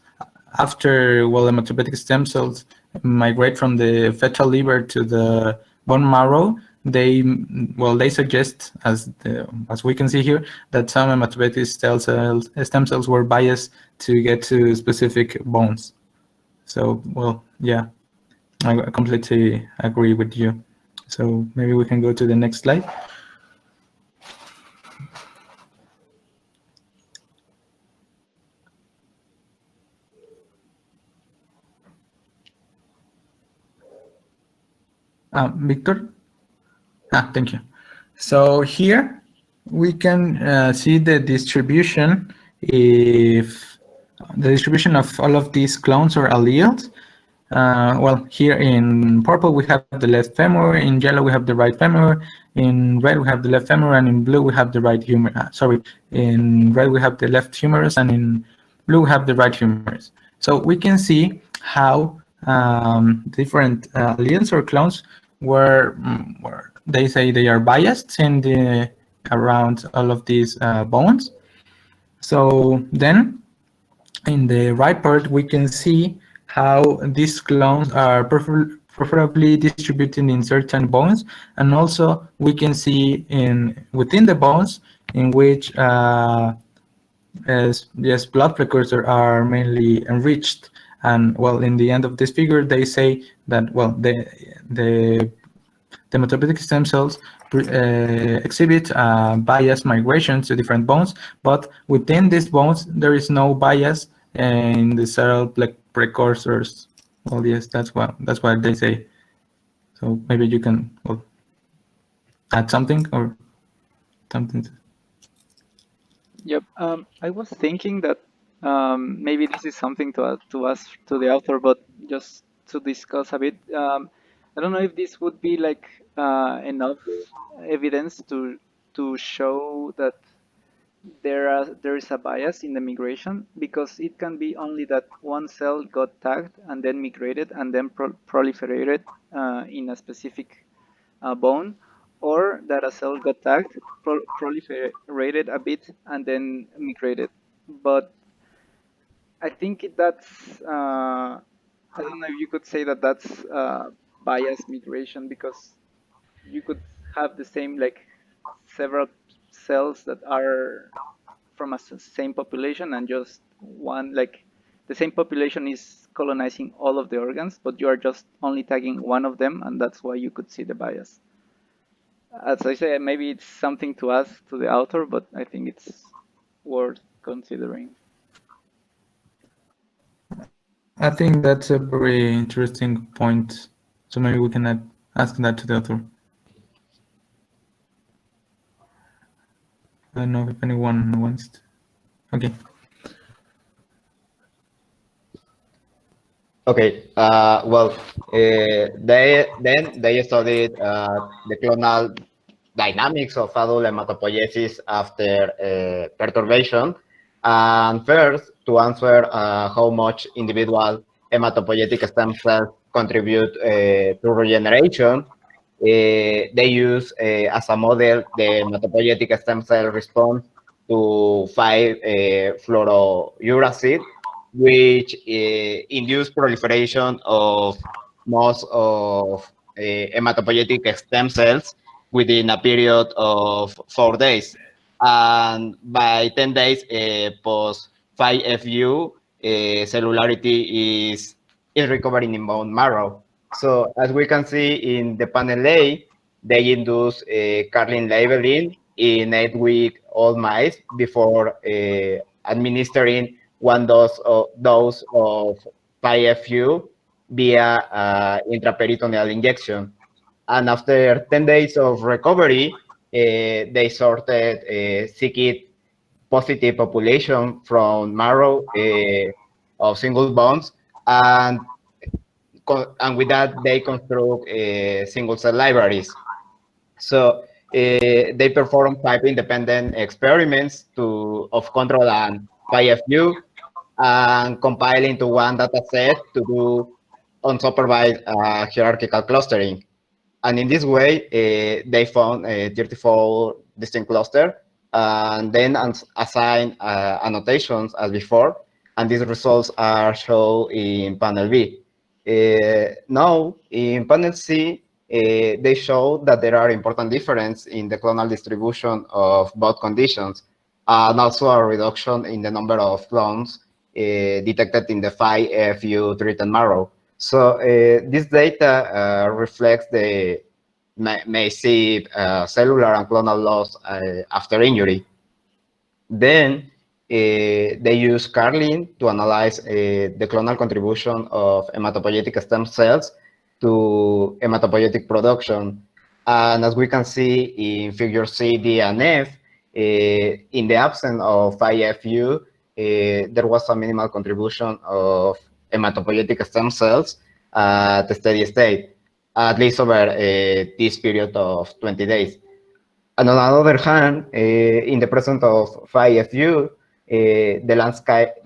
after hematopoietic stem cells migrate from the fetal liver to the bone marrow, they suggest, as we can see here, that some hematopoietic stem cells were biased to get to specific bones. So, well, yeah, I completely agree with you. So maybe we can go to the next slide. Victor? Thank you. So here we can see the distribution of all of these clones or alleles. Well, here in purple we have the left femur, in yellow we have the right femur, in red we have the left femur, and in blue we have the right humerus. In red we have the left humerus, and in blue we have the right humerus. So we can see how different alleles or clones were they say they are biased in around all of these bones. So then in the right part we can see how these clones are preferably distributed in certain bones, and also we can see within the bones in which yes, blood precursors are mainly enriched. And well, in the end of this figure, they say that the hematopoietic stem cells exhibit biased migration to different bones, but within these bones there is no bias in the cell precursors. Well, yes, that's what they say. So maybe you can add something or something. Yep. I was thinking that maybe this is something to the author, but just to discuss a bit. I don't know if this would be like enough evidence to show that there is a bias in the migration, because it can be only that one cell got tagged and then migrated and then proliferated in a specific bone, or that a cell got tagged, proliferated a bit, and then migrated. But I think that's I don't know if you could say that that's biased migration, because you could have the same, like, several cells that are from a same population, and just one, like, the same population is colonizing all of the organs, but you are just only tagging one of them, and that's why you could see the bias. As I say, maybe it's something to ask to the author, but I think it's worth considering. I think that's a very interesting point. So maybe we can ask that to the author. I don't know if anyone wants to. Okay. Okay. Well, they studied the clonal dynamics of adult hematopoiesis after perturbation. And first, to answer how much individual hematopoietic stem cells contribute to regeneration, they use as a model the hematopoietic stem cell response to 5-fluorouracil, which induce proliferation of most of hematopoietic stem cells within a period of 4 days. And by 10 days post 5-FU, cellularity is recovering in bone marrow. So as we can see in the panel A, they induce CARLIN labeling in 8-week-old mice before administering one dose of 5-FU via intraperitoneal injection. And after 10 days of recovery, they sorted c-KIT positive population from marrow of single bones, and with that they construct single cell libraries. So they perform 5 independent experiments of control and 5-FU, and compile into one data set to do unsupervised hierarchical clustering. And in this way, they found 34 distinct clusters, and then assign annotations as before. And these results are shown in panel B. Now, in panel C, they show that there are important differences in the clonal distribution of both conditions, and also a reduction in the number of clones detected in the 5-FU treated marrow. So this data reflects the massive cellular and clonal loss after injury. Then they use CARLIN to analyze the clonal contribution of hematopoietic stem cells to hematopoietic production. And as we can see in figure C, D, and F, in the absence of 5-FU, there was a minimal contribution of hematopoietic stem cells at the steady state, at least over this period of 20 days. And on the other hand, in the presence of 5-FU, the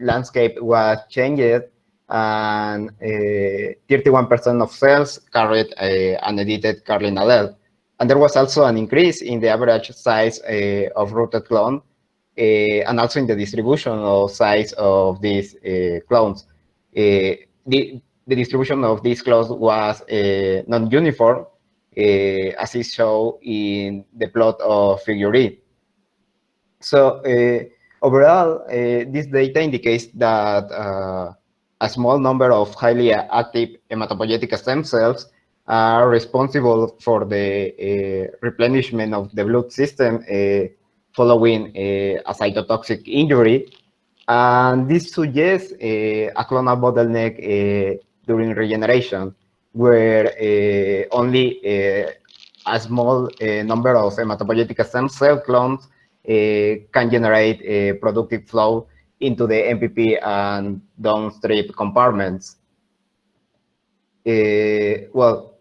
landscape was changed, and 31% of cells carried an edited CARLIN allele. And there was also an increase in the average size of rooted clone, and also in the distribution of size of these clones. The distribution of these clones was non-uniform, as is shown in the plot of figure E. So overall, this data indicates that a small number of highly active hematopoietic stem cells are responsible for the replenishment of the blood system following a cytotoxic injury. And this suggests a clonal bottleneck during regeneration, where only a small number of hematopoietic stem cell clones can generate a productive flow into the MPP and downstream compartments. Well,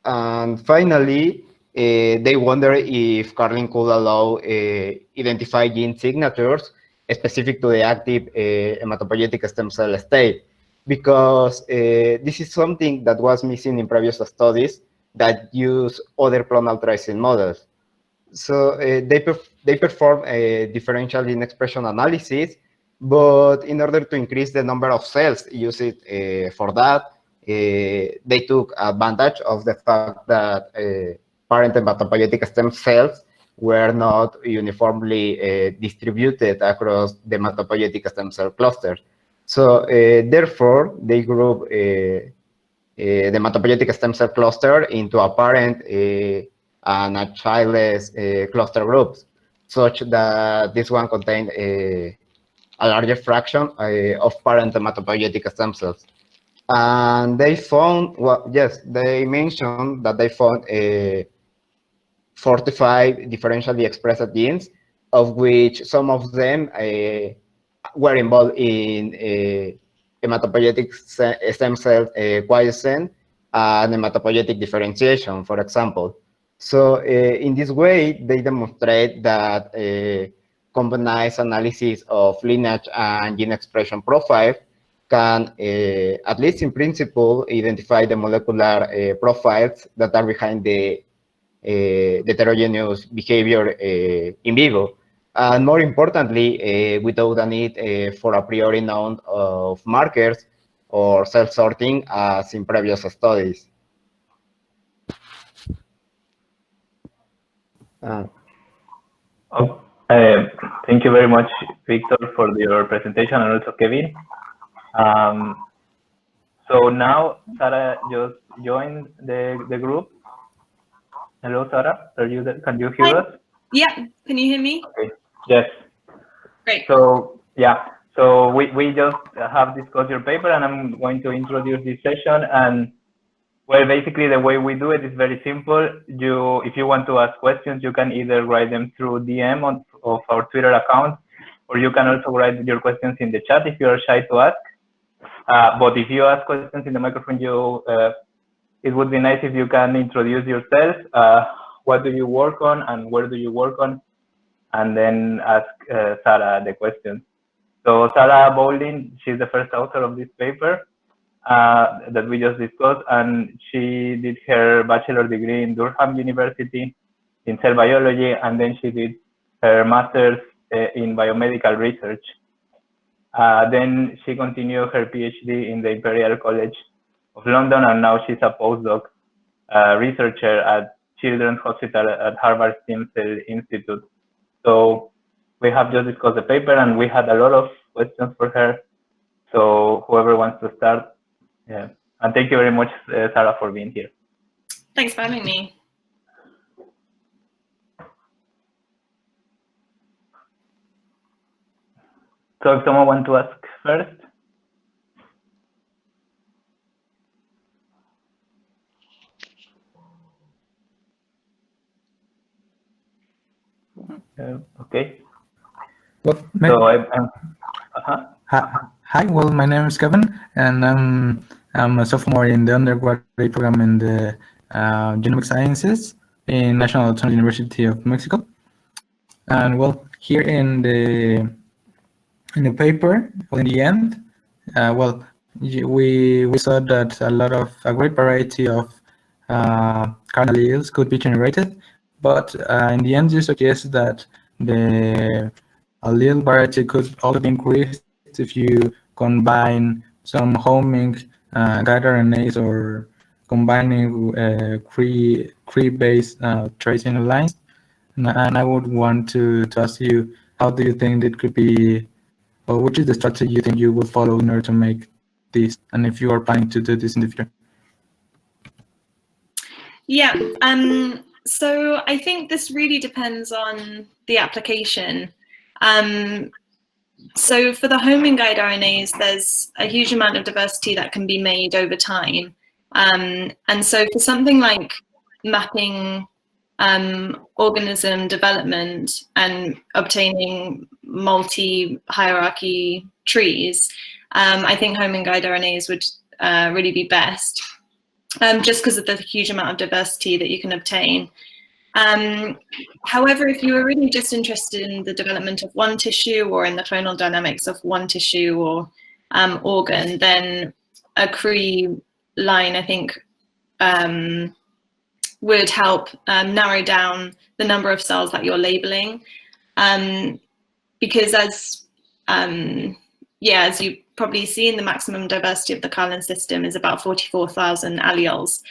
and finally, they wonder if CARLIN could allow identify gene signatures specific to the active hematopoietic stem cell state, because this is something that was missing in previous studies that use other clonal tracing models. So they perform a differential gene expression analysis, but in order to increase the number of cells used for that, they took advantage of the fact that parent hematopoietic stem cells were not uniformly distributed across the hematopoietic stem cell cluster. So therefore, they group the hematopoietic stem cell cluster into a parent and a childless cluster groups, such that this one contained a larger fraction of parent hematopoietic stem cells. And they found, well, yes, they mentioned that they found 45 differentially expressed genes, of which some of them were involved in hematopoietic stem cell quiescence and hematopoietic differentiation, for example. So in this way, they demonstrate that combined analysis of lineage and gene expression profile can, at least in principle, identify the molecular profiles that are behind the heterogeneous behavior in vivo. And more importantly, without the need for a priori known of markers or self-sorting as in previous studies. Thank you very much, Victor, for your presentation, and also Kevin. So now Sarah just joined the group. Hello, Sarah. Can you hear us? Yeah. Can you hear me? Okay. Yes. Great. So yeah. So we just have discussed your paper, and I'm going to introduce this session. And well, basically the way we do it is very simple. If you want to ask questions, you can either write them through DM of our Twitter account, or you can also write your questions in the chat if you are shy to ask. But if you ask questions in the microphone, it would be nice if you can introduce yourself. What do you work on, and where do you work on? And then ask Sarah the questions. So Sarah Bowling, she's the first author of this paper that we just discussed, and she did her bachelor degree in Durham University in cell biology, and then she did her master's in biomedical research. Then she continued her PhD in the Imperial College of London, and now she's a postdoc researcher at Children's Hospital at Harvard Stem Cell Institute. So we have just discussed the paper, and we had a lot of questions for her. So whoever wants to start, yeah. And thank you very much, Sarah, for being here. Thanks for having me. So if someone wants to ask first. Okay. Well, So Hi, well, my name is Kevin, and I'm a sophomore in the undergraduate program in the Genomic Sciences in National Autonomous University of Mexico. And well, here in the paper, well, in the end, well, we saw that a great variety of CARLIN alleles could be generated, but in the end, you suggest that the allele variety could also be increased if you combine some homing guide RNAs or combining Cree-based tracing lines. And I would want to ask you, how do you think it could be, or which is the strategy you think you will follow in order to make this, and if you are planning to do this in the future? Yeah, so I think this really depends on the application. So for the homing guide RNAs, there's a huge amount of diversity that can be made over time. And so for something like mapping organism development and obtaining multi-hierarchy trees, I think homing guide RNAs would really be best, just because of the huge amount of diversity that you can obtain. However, if you were really just interested in the development of one tissue or in the clonal dynamics of one tissue or organ, then a Cree line, I think, would help narrow down the number of cells that you're labeling. Because as you probably seen, the maximum diversity of the CARLIN system is about 44,000 alleles.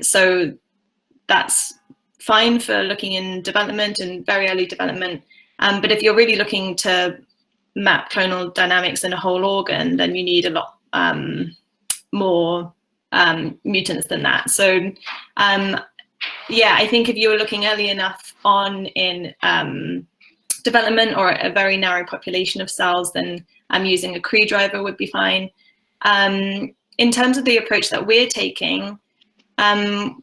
So that's fine for looking in development and very early development. But if you're really looking to map clonal dynamics in a whole organ, then you need a lot more mutants than that. So I think if you were looking early enough on in development or a very narrow population of cells, then using a Cree driver would be fine. In terms of the approach that we're taking,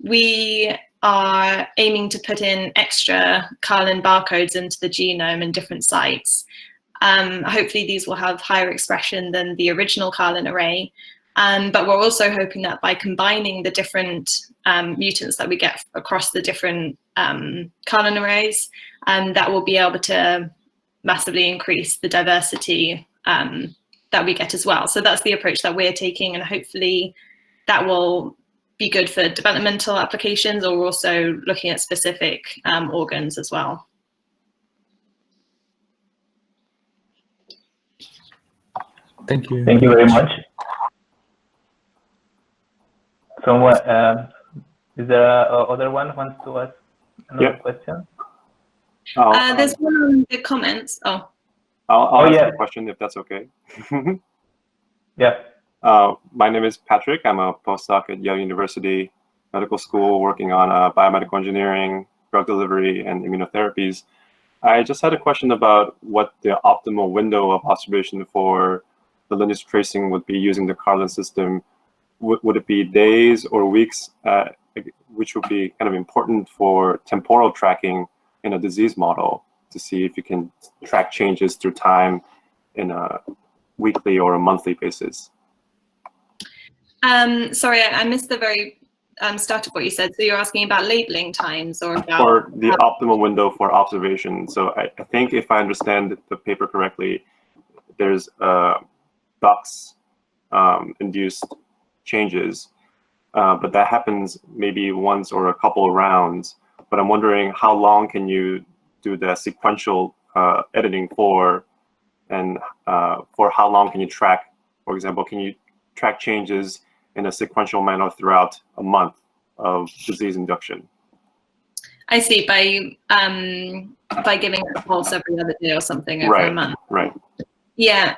we are aiming to put in extra CARLIN barcodes into the genome in different sites. Hopefully these will have higher expression than the original CARLIN array. But we're also hoping that by combining the different mutants that we get across the different CARLIN arrays, that will be able to massively increase the diversity that we get as well. So that's the approach that we're taking, and hopefully that will be good for developmental applications, or also looking at specific organs as well. Thank you. Thank you very much. So, is there other one wants to ask another question? There's one on the comments. Oh. I'll ask a question if that's okay. Yeah. My name is Patrick. I'm a postdoc at Yale University Medical School working on biomedical engineering, drug delivery, and immunotherapies. I just had a question about what the optimal window of observation for the lineage tracing would be using the CARLIN system. Would it be days or weeks, which would be kind of important for temporal tracking in a disease model to see if you can track changes through time in a weekly or a monthly basis? Sorry, I missed the very start of what you said. So you're asking about labeling times, or about for the optimal window for observation. So I think if I understand the paper correctly, there's Dux induced changes, but that happens maybe once or a couple of rounds. But I'm wondering how long can you do the sequential editing for, and for how long can you track, for example, can you track changes in a sequential manner throughout a month of disease induction? I see, by giving a pulse every other day or something over a month. Right. Yeah.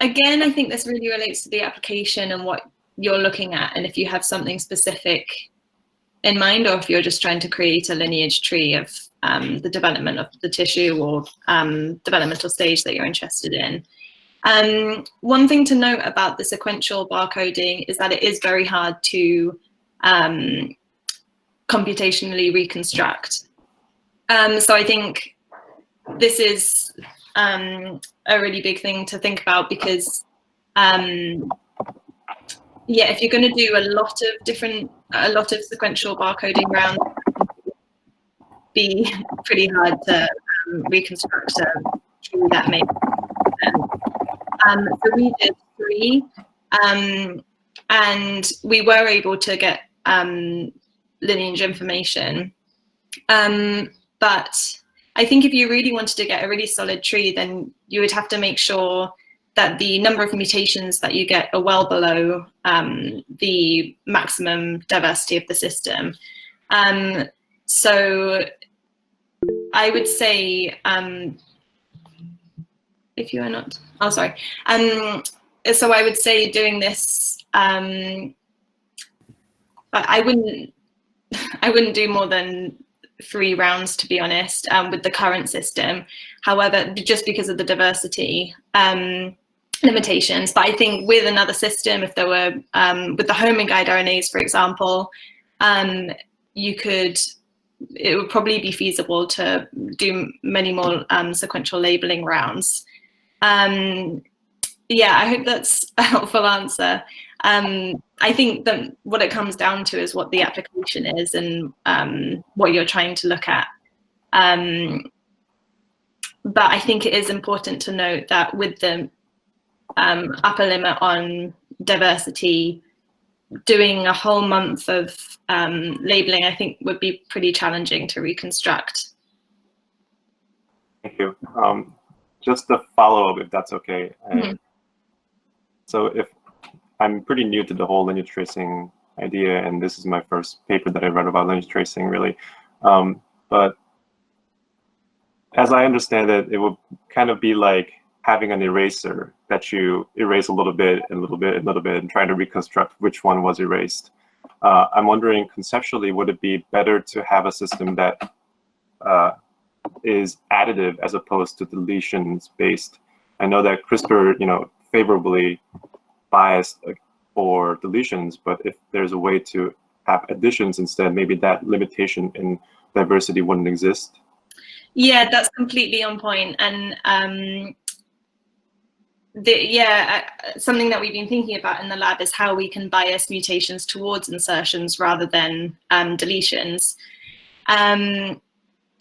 Again, I think this really relates to the application and what you're looking at, and if you have something specific in mind, or if you're just trying to create a lineage tree of the development of the tissue or developmental stage that you're interested in. One thing to note about the sequential barcoding is that it is very hard to computationally reconstruct. So I think this is a really big thing to think about, because yeah, if you're going to do a lot of sequential barcoding rounds, be pretty hard to reconstruct a tree that makes sense. So we did 3, and we were able to get lineage information. But I think if you really wanted to get a really solid tree, then you would have to make sure that the number of mutations that you get are well below the maximum diversity of the system. So I would say, if you are not, oh, sorry. So I would say doing this, I wouldn't do more than 3 rounds, to be honest, with the current system. However, just because of the diversity limitations. But I think with another system, if there were, with the homing guide RNAs, for example, it would probably be feasible to do many more sequential labeling rounds. Yeah, I hope that's a helpful answer. I think that what it comes down to is what the application is and what you're trying to look at. But I think it is important to note that with the upper limit on diversity, doing a whole month of labeling, I think, would be pretty challenging to reconstruct. Thank you. Just a follow-up, if that's okay. So if I'm pretty new to the whole lineage tracing idea, and this is my first paper that I read about lineage tracing, really. But as I understand it, it would kind of be like having an eraser that you erase a little bit and a little bit and a little bit and trying to reconstruct which one was erased. I'm wondering, conceptually, would it be better to have a system that is additive as opposed to deletions based? I know that CRISPR, favorably biased for deletions, but if there's a way to have additions instead, maybe that limitation in diversity wouldn't exist. Yeah, that's completely on point. And something that we've been thinking about in the lab is how we can bias mutations towards insertions rather than deletions.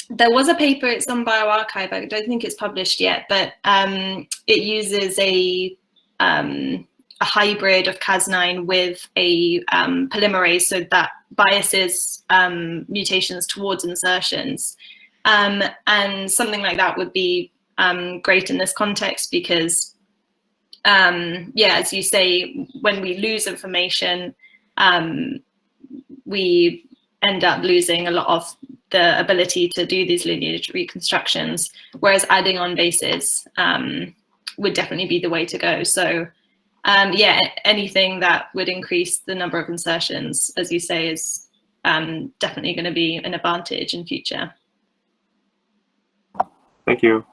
There was a paper, it's on bioRxiv, I don't think it's published yet, but it uses a hybrid of Cas9 with a polymerase, so that biases mutations towards insertions. And something like that would be great in this context because as you say, when we lose information, we end up losing a lot of the ability to do these lineage reconstructions, whereas adding on bases would definitely be the way to go. So anything that would increase the number of insertions, as you say, is definitely going to be an advantage in future. Thank you.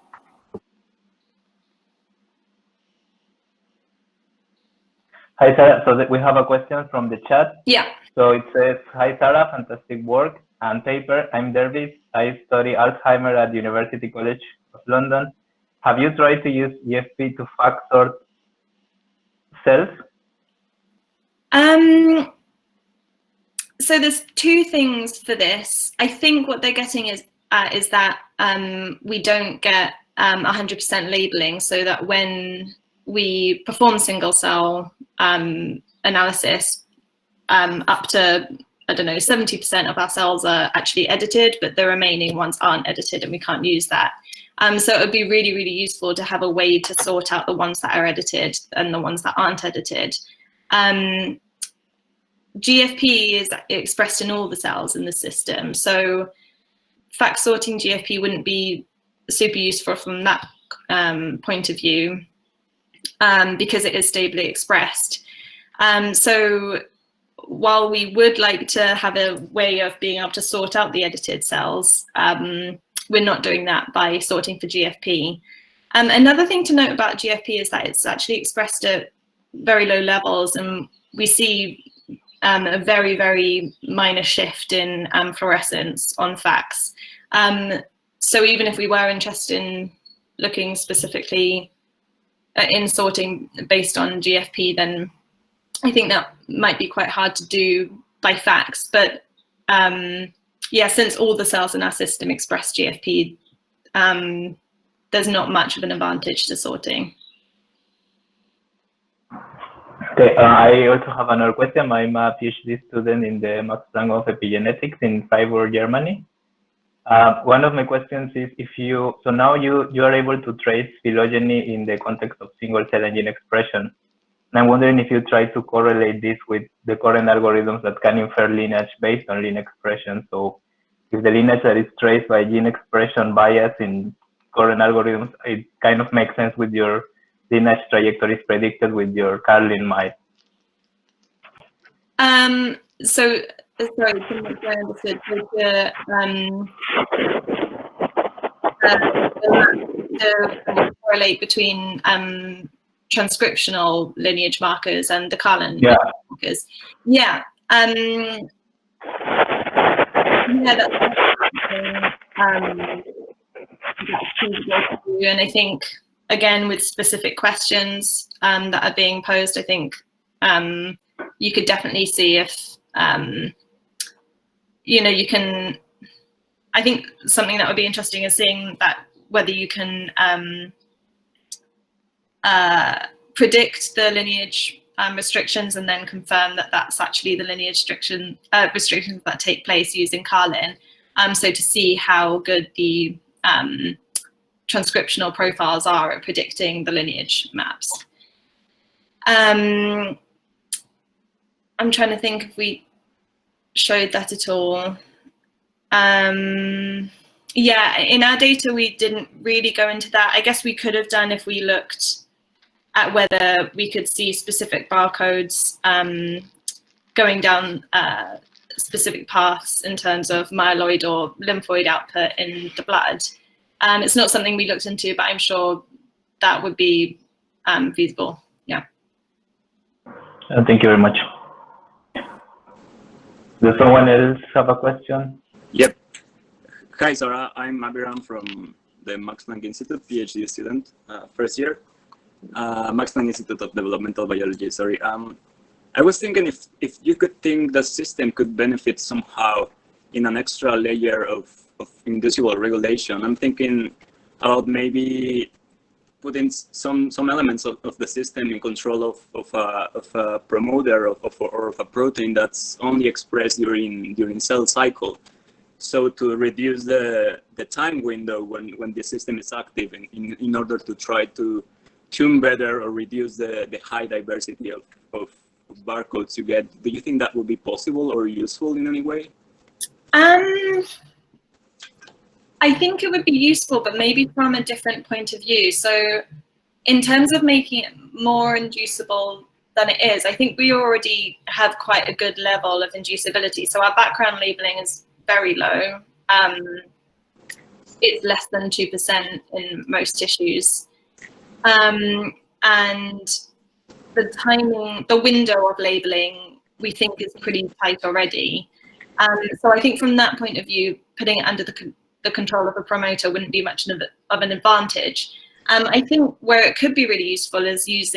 Hi, Sarah. So we have a question from the chat. Yeah. So it says, hi, Sarah, fantastic work and paper. I'm Dervis. I study Alzheimer at University College of London. Have you tried to use GFP to FACS sort cells? So there's two things for this. I think what they're getting is that we don't get 100% labeling, so that when we perform single cell analysis, up to, I don't know, 70% of our cells are actually edited, but the remaining ones aren't edited and we can't use that. So it would be really, really useful to have a way to sort out the ones that are edited and the ones that aren't edited. GFP is expressed in all the cells in the system. So FACS sorting GFP wouldn't be super useful from that point of view because it is stably expressed. So while we would like to have a way of being able to sort out the edited cells, we're not doing that by sorting for GFP. Another thing to note about GFP is that it's actually expressed at very low levels, and we see a very, very minor shift in fluorescence on FACS. So even if we were interested in looking specifically in sorting based on GFP, then I think that might be quite hard to do by FACS. But since all the cells in our system express GFP, there's not much of an advantage to sorting. Okay, I also have another question. I'm a PhD student in the Max Planck of Epigenetics in Freiburg, Germany. One of my questions is so now you are able to trace phylogeny in the context of single cell and gene expression. And I'm wondering if you try to correlate this with the current algorithms that can infer lineage based on gene expression. So if the lineage that is traced by gene expression bias in current algorithms, it kind of makes sense with your lineage trajectories predicted with your CARLIN mice. Sorry, to make sure I understood. The correlate between transcriptional lineage markers and the CARLIN markers. Yeah. That's and I think, again, with specific questions that are being posed, I think you could definitely see if, you can, I think something that would be interesting is seeing that whether you can predict the lineage restrictions and then confirm that that's actually the lineage restrictions that take place using CARLIN. So to see how good the transcriptional profiles are at predicting the lineage maps. I'm trying to think if we showed that at all. Yeah, in our data, we didn't really go into that. I guess we could have done if we looked at whether we could see specific barcodes going down specific paths in terms of myeloid or lymphoid output in the blood. It's not something we looked into, but I'm sure that would be feasible. Yeah. Thank you very much. Does someone else have a question? Yep. Hi, Sarah. I'm Abiram from the Max Planck Institute, PhD student, first year. Max Planck Institute of Developmental Biology. Sorry. I was thinking if you could think the system could benefit somehow in an extra layer of inducible regulation. I'm thinking about maybe putting some elements of the system in control of a promoter or of a protein that's only expressed during cell cycle. So to reduce the time window when the system is active in order to try to tune better or reduce the high diversity of barcodes you get. Do you think that would be possible or useful in any way? I think it would be useful, but maybe from a different point of view. So in terms of making it more inducible than it is, I think we already have quite a good level of inducibility. So our background labeling is very low. It's less than 2% in most tissues. And the timing, the window of labeling, we think is pretty tight already. So I think from that point of view, putting it under the control of a promoter wouldn't be much of an advantage. I think where it could be really useful is is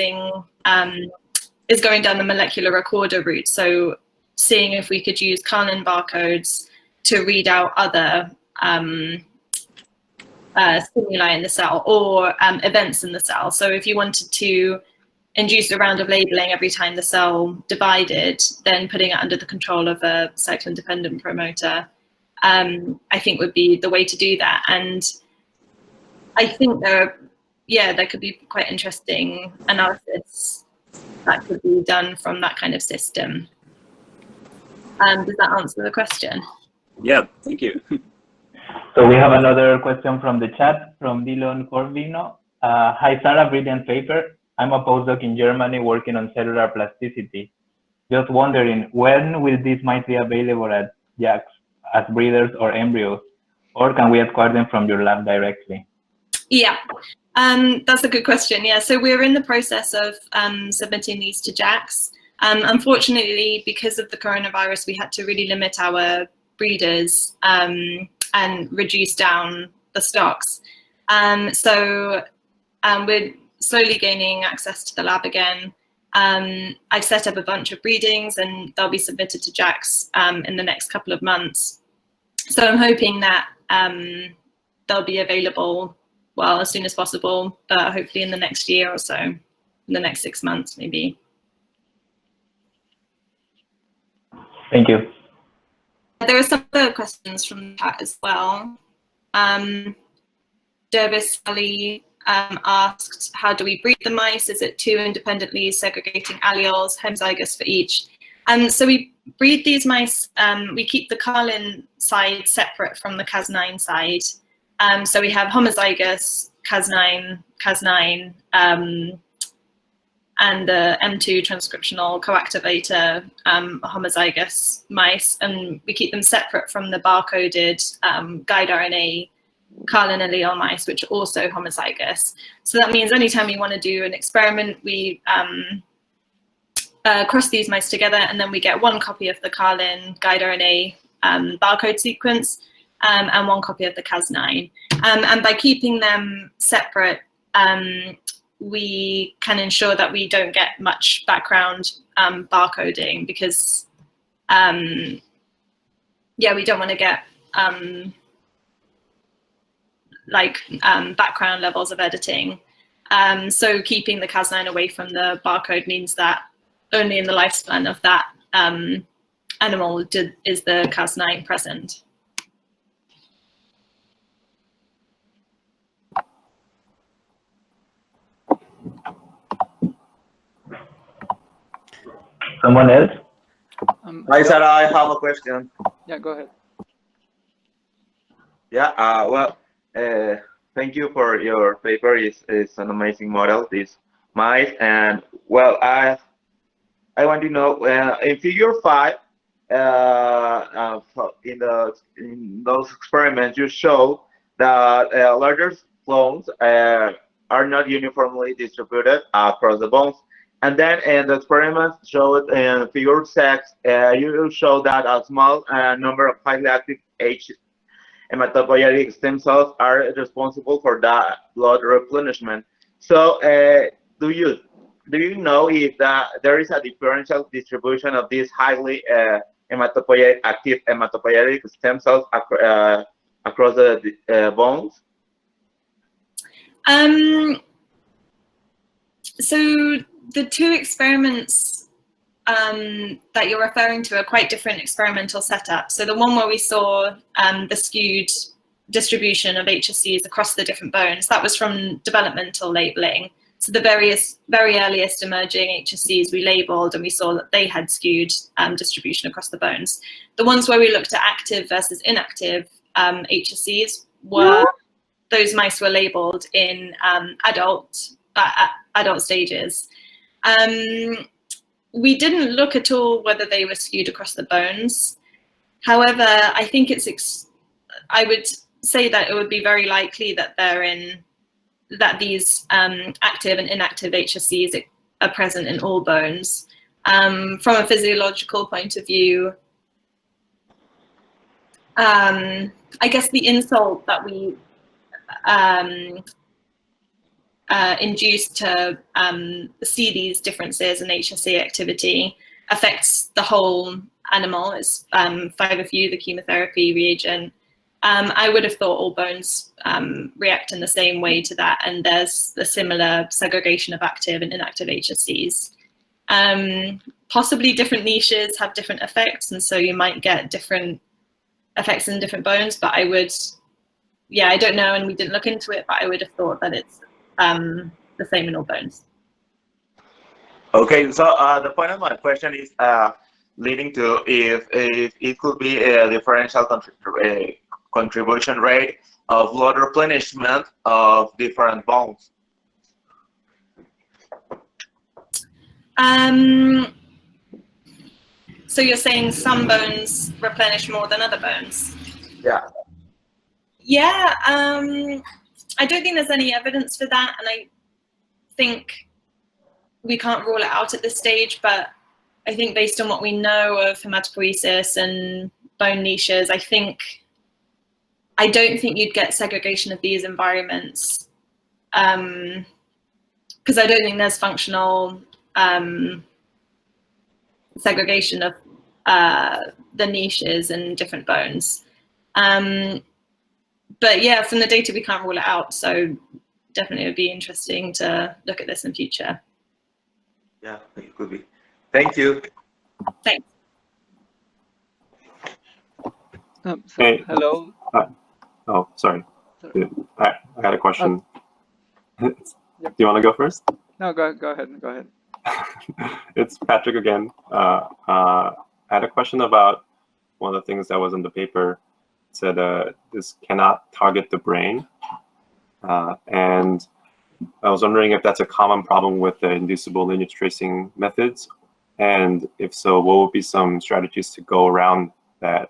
going down the molecular recorder route. So seeing if we could use CARLIN barcodes to read out other stimuli in the cell or events in the cell. So if you wanted to induce a round of labeling every time the cell divided, then putting it under the control of a cyclin-dependent promoter, I think would be the way to do that. And I think there could be quite interesting analysis that could be done from that kind of system. Does that answer the question? Yeah, thank you. So we have another question from the chat from Dylan Corvino. Hi, Sarah, brilliant paper. I'm a postdoc in Germany working on cellular plasticity. Just wondering, when will these mice be available at JAX as breeders or embryos? Or can we acquire them from your lab directly? Yeah, that's a good question. Yeah, so we're in the process of submitting these to JAX. Unfortunately, because of the coronavirus, we had to really limit our breeders and reduce down the stocks. So we're slowly gaining access to the lab again. I've set up a bunch of breedings and they'll be submitted to JAX in the next couple of months. So I'm hoping that they'll be available, well, as soon as possible, but hopefully in the next year or so, in the next 6 months, maybe. Thank you. There are some other questions from the chat as well. Dervis Ali asked, how do we breed the mice? Is it 2 independently segregating alleles, homozygous for each? So we breed these mice, we keep the CARLIN side separate from the Cas9 side. So we have homozygous Cas9, and the M2 transcriptional coactivator homozygous mice, and we keep them separate from the barcoded guide RNA CARLIN allele mice, which are also homozygous. So that means anytime we want to do an experiment, we cross these mice together, and then we get 1 copy of the CARLIN guide RNA barcode sequence and 1 copy of the Cas9. And by keeping them separate, we can ensure that we don't get much background barcoding, because we don't want to get background levels of editing. So keeping the Cas9 away from the barcode means that only in the lifespan of that animal is the Cas9 present. Someone else? Hi, Sarah, I have a question. Yeah, go ahead. Yeah, thank you for your paper. It's an amazing model, this mice. And well, I want to know, in figure 5, in those experiments, you show that larger clones are not uniformly distributed across the bones. And then in the experiments showed in figure 6, you show that a small number of highly active hematopoietic stem cells are responsible for that blood replenishment. So do you know if there is a differential distribution of these highly active hematopoietic stem cells across the bones? So the two experiments that you're referring to are quite different experimental setups. So the one where we saw the skewed distribution of HSCs across the different bones, that was from developmental labeling. So the very earliest emerging HSCs we labeled, and we saw that they had skewed distribution across the bones. The ones where we looked at active versus inactive HSCs were, those mice were labeled in adult stages. We didn't look at all whether they were skewed across the bones. However, I think I would say that it would be very likely that these active and inactive HSCs are present in all bones. From a physiological point of view, I guess the insult that we induced to see these differences in HSC activity affects the whole animal. It's 5-FU, the chemotherapy reagent. I would have thought all bones react in the same way to that, and there's a similar segregation of active and inactive HSCs. Possibly different niches have different effects, and so you might get different effects in different bones, but I don't know, and we didn't look into it, but I would have thought that it's the same in all bones. Okay, so the point of my question is leading to if it could be a differential contribution rate of blood replenishment of different bones. So you're saying some bones replenish more than other bones? Yeah. Yeah, I don't think there's any evidence for that, and I think we can't rule it out at this stage, but I think based on what we know of hematopoiesis and bone niches, I don't think you'd get segregation of these environments, because I don't think there's functional segregation of the niches in different bones. But yeah, from the data, we can't rule it out. So definitely it would be interesting to look at this in future. Yeah, it could be. Thank you. Thanks. Hey. Hello. Oh, sorry. I had a question. Yep. Do you want to go first? No, go ahead. It's Patrick again. I had a question about one of the things that was in the paper. It said this cannot target the brain. And I was wondering if that's a common problem with the inducible lineage tracing methods. And if so, what would be some strategies to go around that?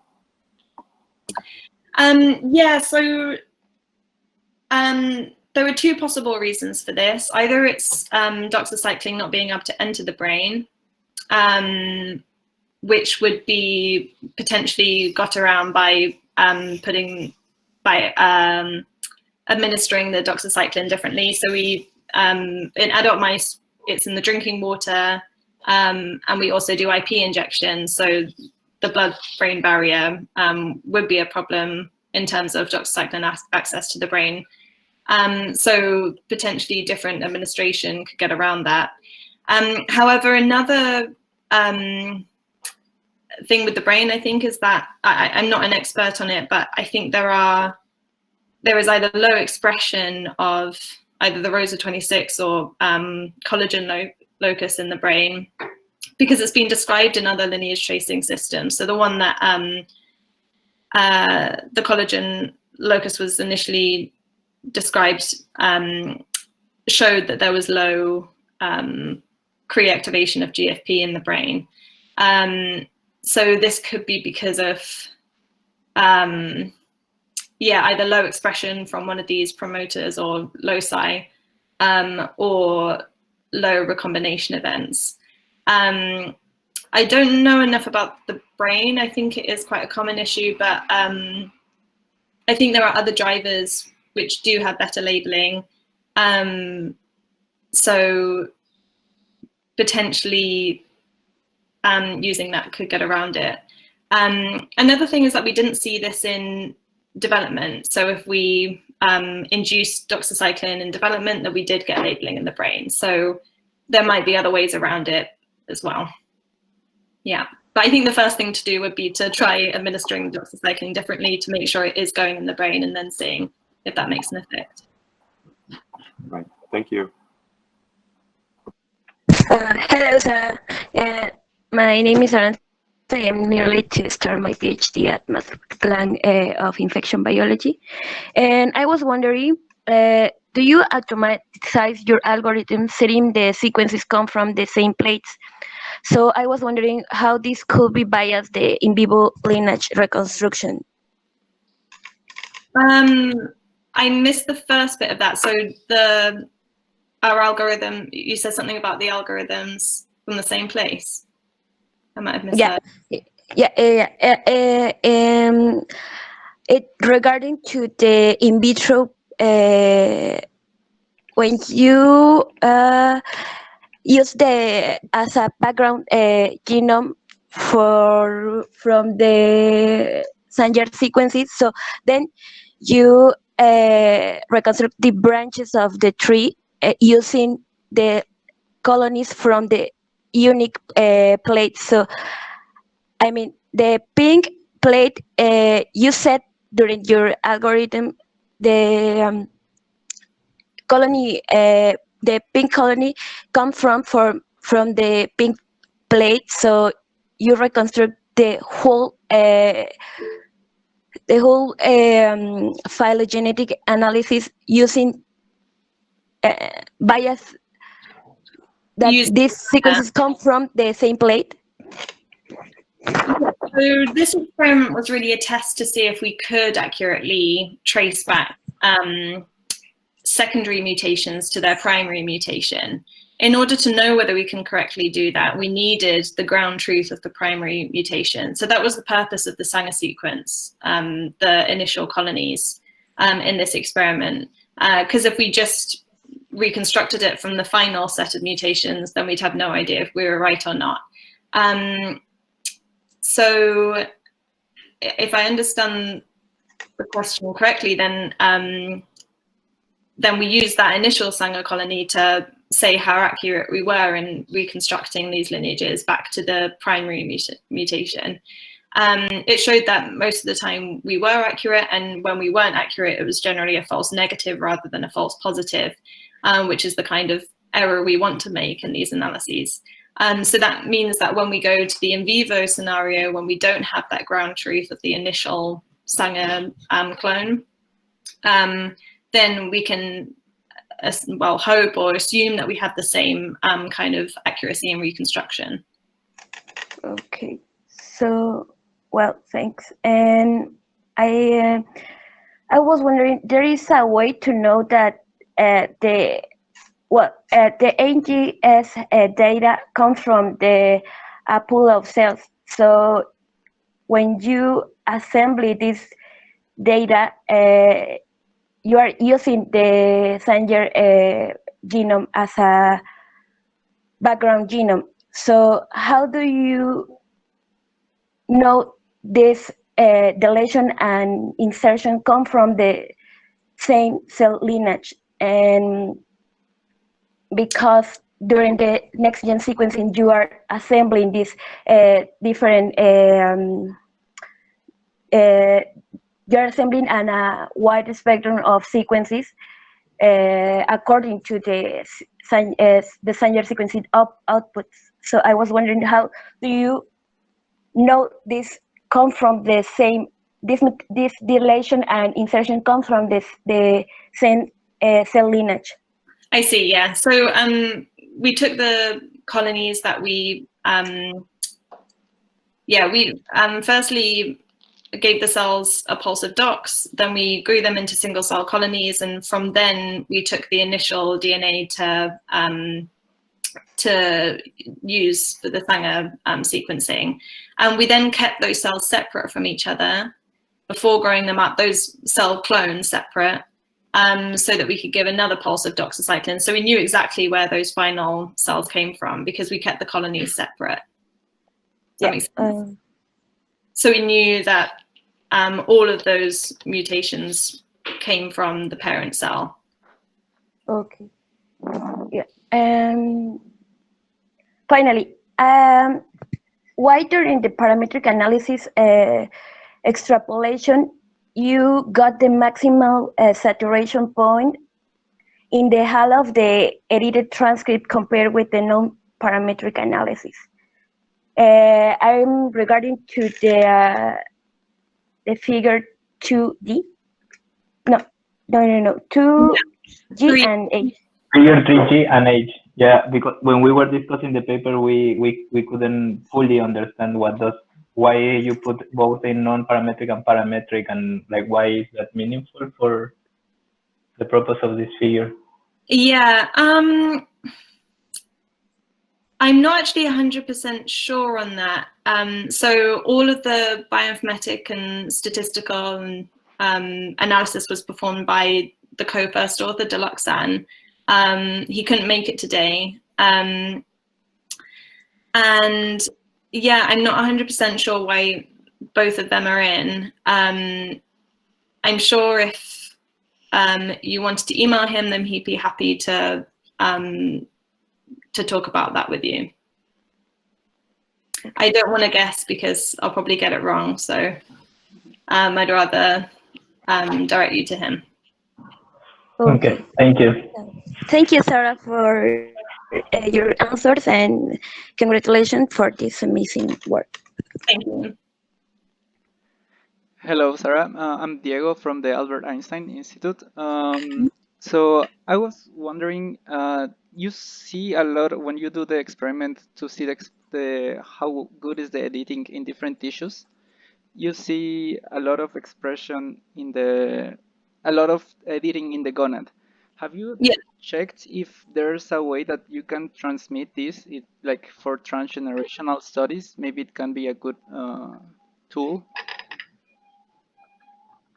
Yeah, so there were two possible reasons for this. Either it's doxycycline not being able to enter the brain, which would be potentially got around by administering the doxycycline differently. So we, in adult mice, it's in the drinking water, and we also do IP injection. So the blood-brain barrier would be a problem in terms of doxycycline access to the brain. So potentially different administration could get around that. However, another thing with the brain, I think, is that I'm not an expert on it, but I think there is either low expression of either the ROSA 26 or collagen locus in the brain, because it's been described in other lineage tracing systems. So the one that the collagen locus was initially described showed that there was low pre-activation of GFP in the brain. So this could be because of either low expression from one of these promoters or loci, or low recombination events. I don't know enough about the brain. I think it is quite a common issue, but I think there are other drivers which do have better labeling. So potentially using that could get around it. Another thing is that we didn't see this in development. So if we induced doxycycline in development, that we did get labeling in the brain. So there might be other ways around it as well. Yeah, but I think the first thing to do would be to try administering doxycycline differently to make sure it is going in the brain and then seeing if that makes an effect. Right, thank you. Hello, sir. My name is Aranza. I am nearly to start my PhD at Mass Planck of Infection Biology. And I was wondering, do you automatize your algorithm setting the sequences come from the same plates? So I was wondering how this could be biased the in vivo lineage reconstruction. I missed the first bit of that. So our algorithm, you said something about the algorithms from the same place. I might have missed that. It regarding to the in vitro, when you use as a background genome from the Sanger sequences, so then you reconstruct the branches of the tree using the colonies from the unique plate. So I mean, the pink plate you set during your algorithm, the colony, the pink colony comes from the pink plate. So you reconstruct the whole phylogenetic analysis using bias that these sequences come from the same plate. So this experiment was really a test to see if we could accurately trace back secondary mutations to their primary mutation. In order to know whether we can correctly do that, we needed the ground truth of the primary mutation. So that was the purpose of the Sanger sequence, the initial colonies in this experiment. Because if we just reconstructed it from the final set of mutations, then we'd have no idea if we were right or not. So if I understand the question correctly, then we use that initial Sanger colony to say how accurate we were in reconstructing these lineages back to the primary mutation. It showed that most of the time we were accurate, and when we weren't accurate, it was generally a false negative rather than a false positive, which is the kind of error we want to make in these analyses. So that means that when we go to the in vivo scenario, when we don't have that ground truth of the initial Sanger clone, then we can hope or assume that we have the same kind of accuracy in reconstruction. Okay, so well, thanks. And I was wondering, there is a way to know that the NGS data comes from the pool of cells. So when you assemble this data, you are using the Sanger genome as a background genome. So how do you know this deletion and insertion come from the same cell lineage? And because during the next gen sequencing, you are assembling these different you're assembling a wide spectrum of sequences according to the Sanger sequencing outputs. So I was wondering, how do you know this come from the same, this deletion and insertion comes from the same cell lineage? I see, yeah. So we took the colonies that we firstly gave the cells a pulse of dox, then we grew them into single cell colonies, and from then we took the initial DNA to use for the Sanger sequencing. And we then kept those cells separate from each other before growing them up, those cell clones separate, so that we could give another pulse of doxycycline. So we knew exactly where those final cells came from because we kept the colonies separate. Does that make sense? So we knew that all of those mutations came from the parent cell. Okay. Yeah. Finally, why during the parametric analysis extrapolation you got the maximal saturation point in the hull of the edited transcript compared with the non-parametric analysis? I'm regarding to the figure 2D. No, 2G and H. Figure 3G and H. Yeah, because when we were discussing the paper, we couldn't fully understand why you put both in non-parametric and parametric, and like why is that meaningful for the purpose of this figure? Yeah, I'm not actually 100% sure on that. So all of the bioinformatic and statistical analysis was performed by the co-first author, Deluxan. He couldn't make it today. And yeah, I'm not 100% sure why both of them are in. I'm sure if you wanted to email him, then he'd be happy to talk about that with you. I don't want to guess because I'll probably get it wrong. So I'd rather direct you to him. Okay, thank you. Thank you, Sarah, for your answers, and congratulations for this amazing work. Thank you. Hello, Sarah. I'm Diego from the Albert Einstein Institute. So I was wondering, you see a lot when you do the experiment to see how good is the editing in different tissues. You see a lot of expression in a lot of editing in the gonad. Have you checked if there's a way that you can transmit this, like for transgenerational studies? Maybe it can be a good tool.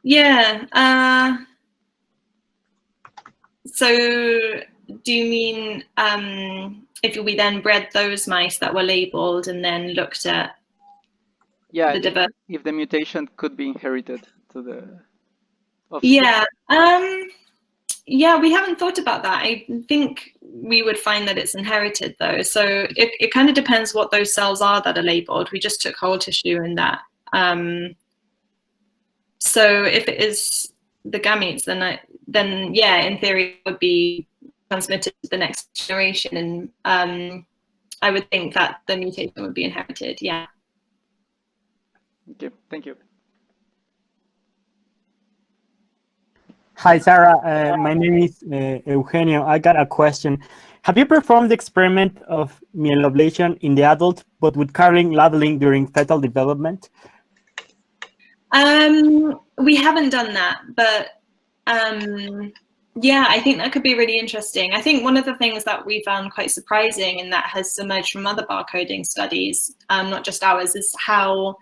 Yeah. So do you mean if we then bred those mice that were labeled and then looked at if the mutation could be inherited to the yeah. Yeah, we haven't thought about that. I think we would find that it's inherited though. So it kind of depends what those cells are that are labeled. We just took whole tissue in that. So if it is the gametes, then yeah, in theory, it would be transmitted to the next generation, and I would think that the mutation would be inherited. Yeah. Okay, thank you. Hi, Sarah. My name is Eugenio. I got a question. Have you performed the experiment of myeloablation in the adult, but with CARLIN labeling during fetal development? We haven't done that, but yeah, I think that could be really interesting. I think one of the things that we found quite surprising, and that has emerged from other barcoding studies, not just ours, is how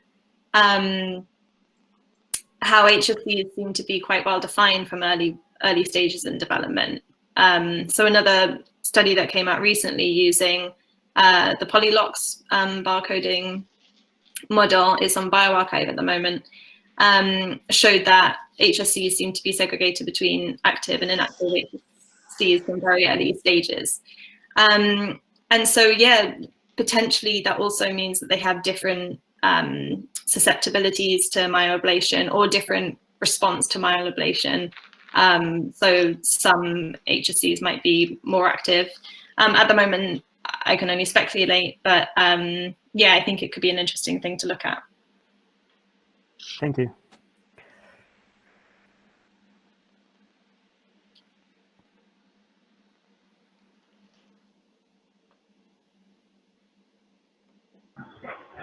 HSCs seem to be quite well defined from early stages in development. So another study that came out recently using the PolyLox barcoding model is on bioRxiv at the moment, showed that HSCs seem to be segregated between active and inactive HSCs from very early stages. And so, yeah, potentially that also means that they have different susceptibilities to myeloablation or different response to myeloablation. So some HSCs might be more active. At the moment, I can only speculate, but yeah, I think it could be an interesting thing to look at. Thank you.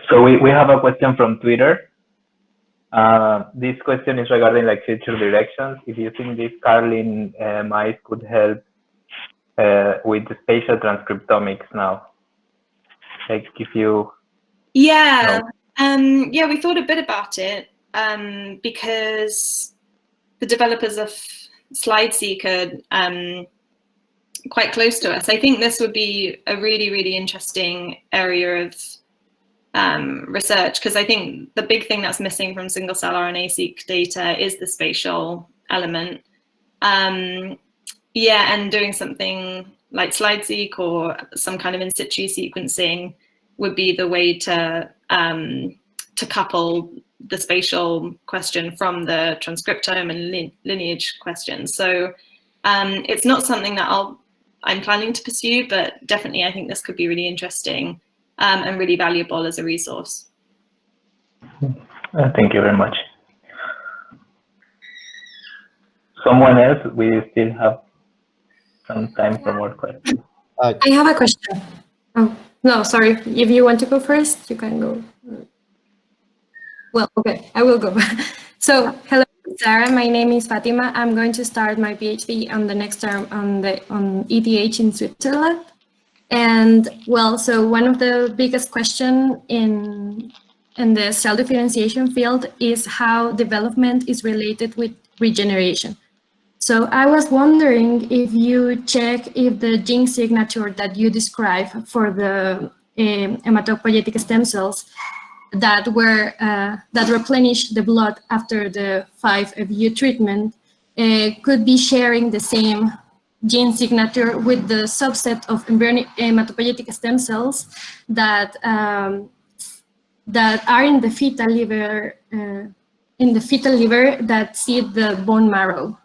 So we have a question from Twitter. This question is regarding like future directions. If you think this CARLIN mice could help with the spatial transcriptomics now, like if you yeah yeah, we thought a bit about it because the developers of slide seeker quite close to us. I think this would be a really, really interesting area of research, because I think the big thing that's missing from single cell RNA-seq data is the spatial element. Yeah, and doing something like slide-seq or some kind of in situ sequencing would be the way to couple the spatial question from the transcriptome and lineage question. So it's not something that I'm planning to pursue, but definitely I think this could be really interesting and really valuable as a resource. Thank you very much. Someone else? We still have some time for more questions. I have a question. Oh, no, sorry. If you want to go first, you can go. Well, okay, I will go. So, hello, Sarah. My name is Fatima. I'm going to start my PhD on the next term on ETH in Switzerland. And well, so one of the biggest questions in the cell differentiation field is how development is related with regeneration. So I was wondering if you check if the gene signature that you describe for the hematopoietic stem cells that were that replenish the blood after the 5FU treatment could be sharing the same gene signature with the subset of embryonic hematopoietic stem cells that that are in the fetal liver that seed the bone marrow.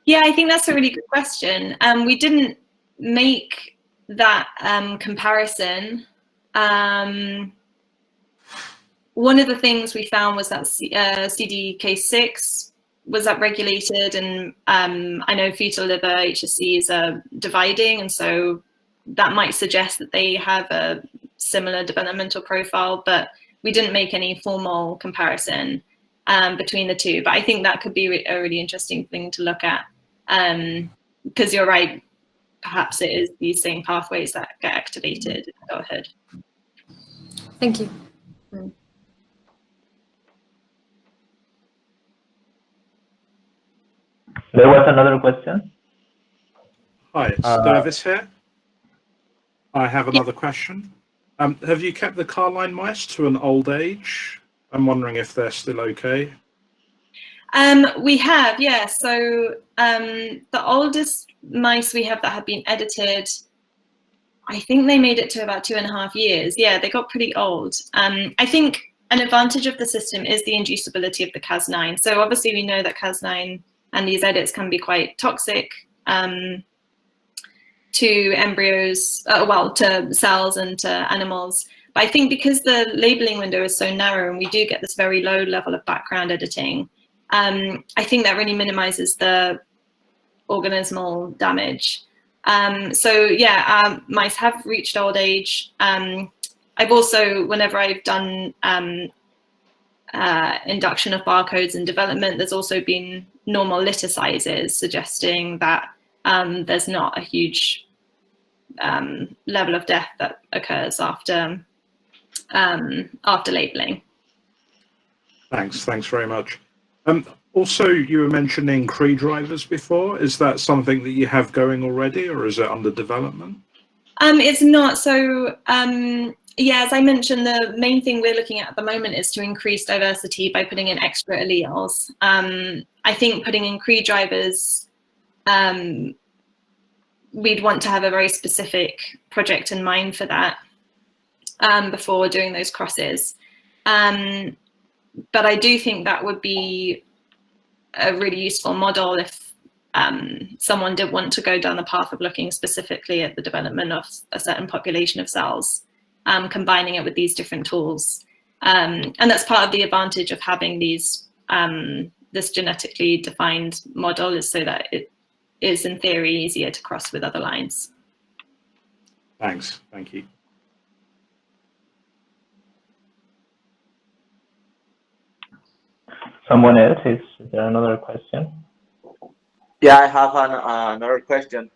Yeah, I think that's a really good question. We didn't make that comparison. One of the things we found was that CDK6 was upregulated, and I know fetal liver HSCs are dividing, and so that might suggest that they have a similar developmental profile, but we didn't make any formal comparison between the two. But I think that could be a really interesting thing to look at, because you're right, perhaps it is these same pathways that get activated. Go ahead. Thank you. There was another question. Hi, it's Davis here. I have another question. Have you kept the CARLIN mice to an old age? I'm wondering if they're still okay. We have, yeah. So the oldest mice we have that have been edited, I think they made it to about 2.5 years. Yeah, they got pretty old. I think an advantage of the system is the inducibility of the Cas9. So obviously we know that Cas9 and these edits can be quite toxic to embryos, well, to cells and to animals. But I think because the labeling window is so narrow and we do get this very low level of background editing, I think that really minimizes the organismal damage. So yeah, mice have reached old age. I've also, whenever I've done induction of barcodes in development, there's also been normal litter sizes, suggesting that there's not a huge level of death that occurs after labeling. Thanks very much. Also, you were mentioning Cree drivers before. Is that something that you have going already, or is it under development? It's not. So yeah, as I mentioned, the main thing we're looking at the moment is to increase diversity by putting in extra alleles. I think putting in Cree drivers, we'd want to have a very specific project in mind for that before doing those crosses. But I do think that would be a really useful model if someone did want to go down the path of looking specifically at the development of a certain population of cells, combining it with these different tools. And that's part of the advantage of having these this genetically defined model, is so that it is in theory easier to cross with other lines. Thanks, thank you. Someone else? Is there another question? Yeah, I have another question.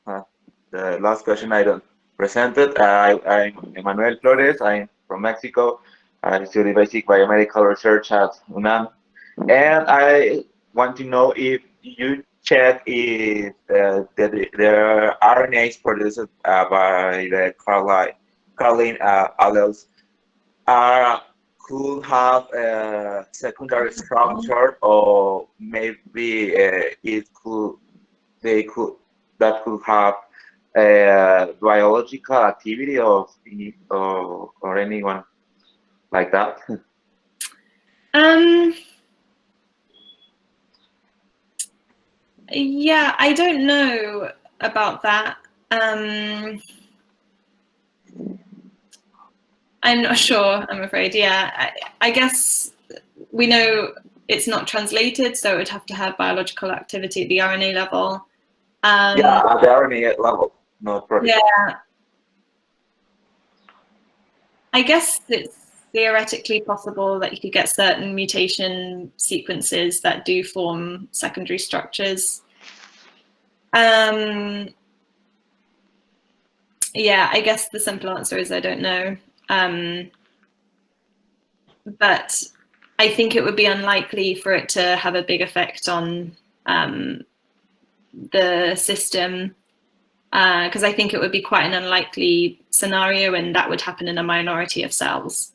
The last question I don't presented. I'm Emmanuel Flores. I'm from Mexico. I study basic biomedical research at UNAM. And I want to know if you check if the RNAs produced by the CARLIN alleles could have a secondary structure, or maybe that could have biological activity or anyone like that. Yeah, I don't know about that. I'm not sure, I'm afraid. Yeah, I guess we know it's not translated, so it would have to have biological activity at the RNA level. Yeah, at the RNA level, no problem. Yeah. I guess it's theoretically possible that you could get certain mutation sequences that do form secondary structures. Yeah, I guess the simple answer is I don't know. But I think it would be unlikely for it to have a big effect on the system, because I think it would be quite an unlikely scenario, and that would happen in a minority of cells.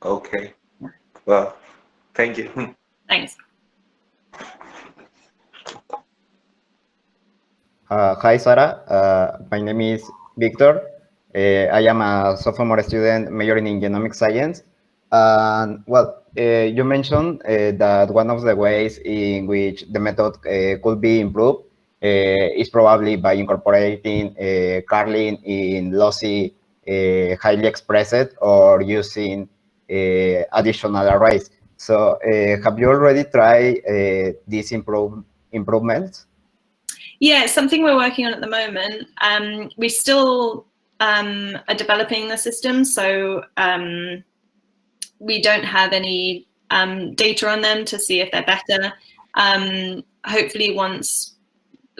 Okay. Well, thank you. Thanks. Hi, Sarah. My name is Victor. I am a sophomore student majoring in genomic science. And well, you mentioned that one of the ways in which the method could be improved is probably by incorporating CARLIN in lossy, highly expressed, or using additional arrays. So have you already tried these improvements? Yeah, it's something we're working on at the moment. We still are developing the system, so we don't have any data on them to see if they're better. Hopefully, once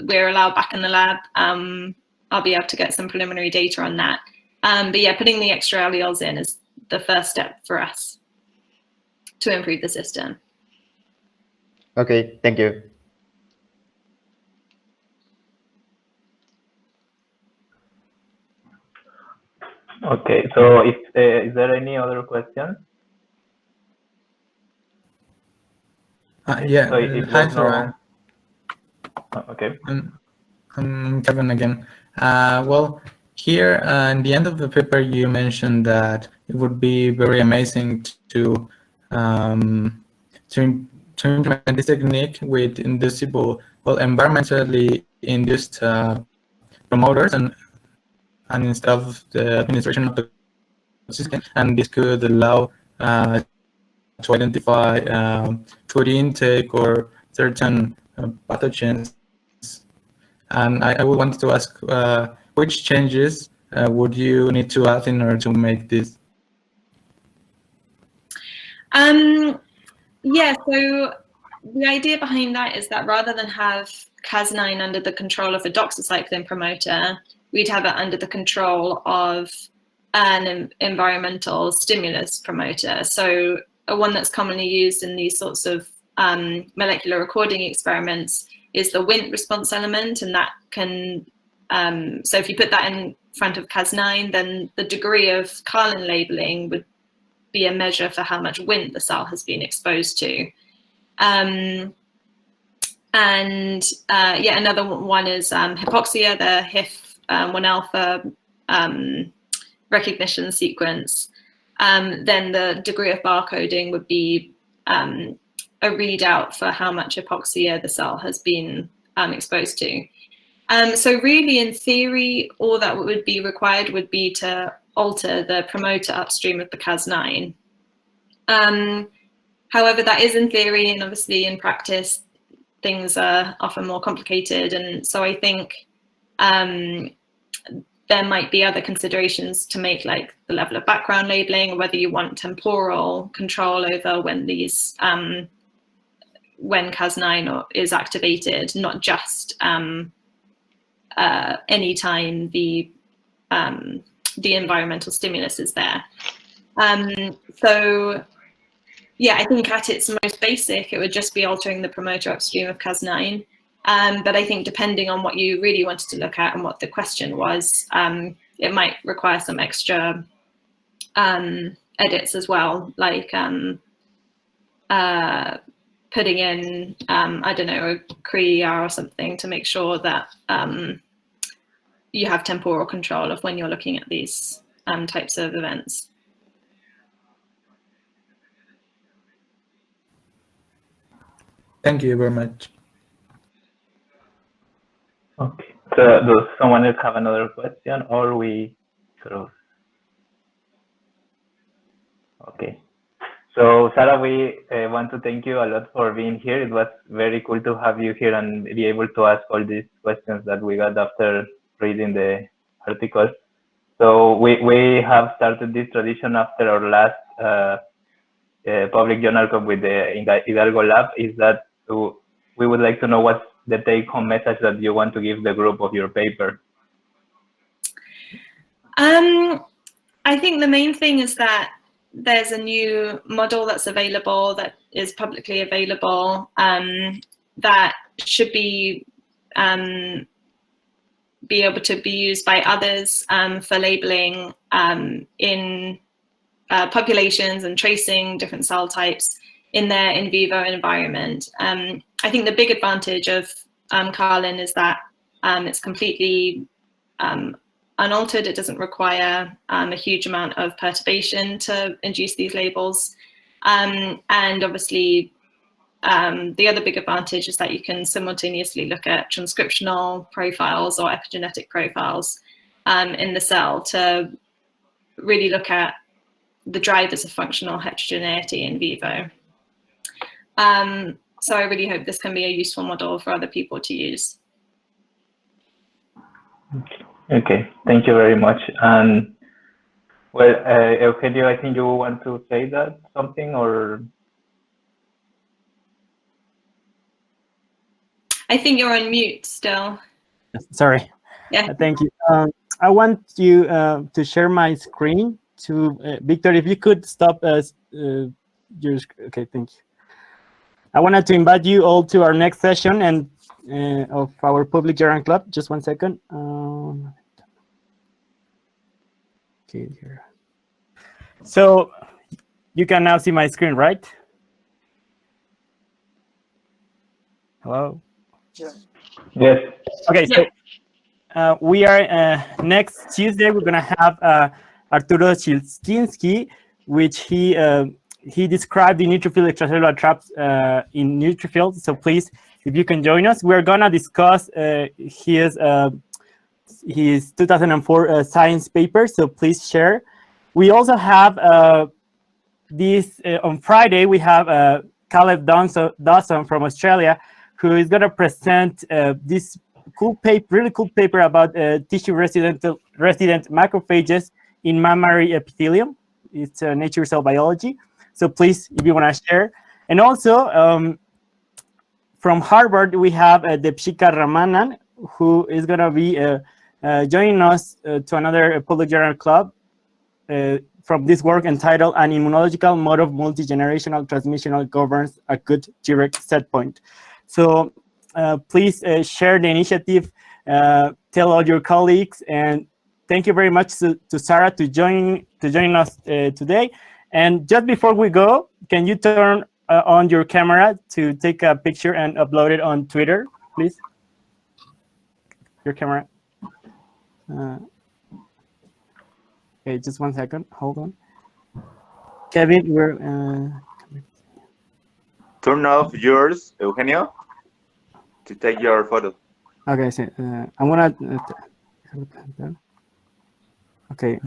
we're allowed back in the lab, I'll be able to get some preliminary data on that. But yeah, putting the extra alleles in is the first step for us to improve the system. Okay, thank you. Okay, so if is there any other question? Yeah, So if hi, there's Sarah. Okay. I'm Kevin again. Well, here in the end of the paper, you mentioned that it would be very amazing to implement this technique with inducible, well, environmentally induced promoters, and instead of the administration of the system, and this could allow to identify food intake or certain pathogens. And I would want to ask which changes would you need to add in order to make this? Yeah, so the idea behind that is that rather than have Cas9 under the control of a doxycycline promoter, we'd have it under the control of an environmental stimulus promoter. So one that's commonly used in these sorts of molecular recording experiments is the Wnt response element, and that can, so if you put that in front of Cas9, then the degree of CARLIN labeling would be a measure for how much Wnt the cell has been exposed to. Yeah, another one is hypoxia, the HIF1 alpha recognition sequence. Then the degree of barcoding would be a readout for how much hypoxia the cell has been exposed to. So really, in theory, all that would be required would be to alter the promoter upstream of the Cas9. However, that is in theory, and obviously in practice, things are often more complicated. And so I think there might be other considerations to make, like the level of background labeling, or whether you want temporal control over when these when Cas9 is activated, not just anytime the environmental stimulus is there. So yeah, I think at its most basic, it would just be altering the promoter upstream of Cas9. But I think depending on what you really wanted to look at and what the question was, it might require some extra edits as well, like putting in, I don't know, a CRE-ER or something to make sure that you have temporal control of when you're looking at these types of events. Thank you very much. Okay. So does someone else have another question, or we sort of? Okay. So Sarah, we want to thank you a lot for being here. It was very cool to have you here and be able to ask all these questions that we got after reading the article. So we have started this tradition after our last public journal club with the Hidalgo Lab, is that we would like to know what's the take-home message that you want to give the group of your paper. I think the main thing is that there's a new model that's available, that is publicly available, that should be able to be used by others for labeling in populations and tracing different cell types in their in vivo environment. I think the big advantage of CARLIN is that it's completely unaltered. It doesn't require a huge amount of perturbation to induce these labels. And obviously, the other big advantage is that you can simultaneously look at transcriptional profiles or epigenetic profiles in the cell to really look at the drivers of functional heterogeneity in vivo. So I really hope this can be a useful model for other people to use. Okay, thank you very much. And well, Eugenio, I think you want to say that something, or? I think you're on mute still. Sorry. Yeah. Thank you. I want you to share my screen to Victor. If you could stop us. Okay, thank you. I wanted to invite you all to our next session and of our public journal club. Just 1 second. Okay, here. So you can now see my screen, right? Hello. Yes. Okay. So we are next Tuesday. We're gonna have Arturo Chilskinski, which he described the neutrophil extracellular traps in neutrophils. So please, if you can join us, we're gonna discuss his 2004 science paper. So please share. We also have this on Friday. We have Caleb Dawson from Australia, who is gonna present this really cool paper about tissue resident macrophages in mammary epithelium. It's Nature Cell Biology. So please, if you want to share. And also from Harvard, we have Deepshika Ramanan, who is going to be joining us to another public journal club from this work entitled An Immunological Mode of Multi-Generational Transmissional Governs Acute Treg Set Point. So please share the initiative, tell all your colleagues, and thank you very much to Sarah to join us today. And just before we go, can you turn on your camera to take a picture and upload it on Twitter, please? Your camera. Okay, just 1 second. Hold on. Kevin, we're... Turn off yours, Eugenio, to take your photo. Okay, so I'm gonna... Okay.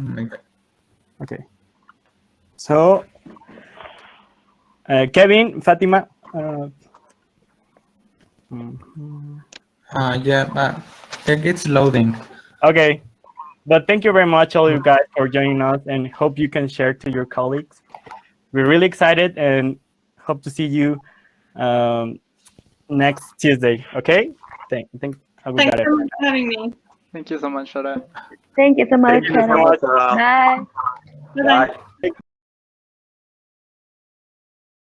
Okay. So, Kevin, Fatima. Yeah, it's loading. Okay, but thank you very much, all you guys, for joining us, and hope you can share to your colleagues. We're really excited and hope to see you next Tuesday. Okay. Thanks so much for having me. Thank you so much, Shara. Thank you so much. Thank you so much. Bye. Bye.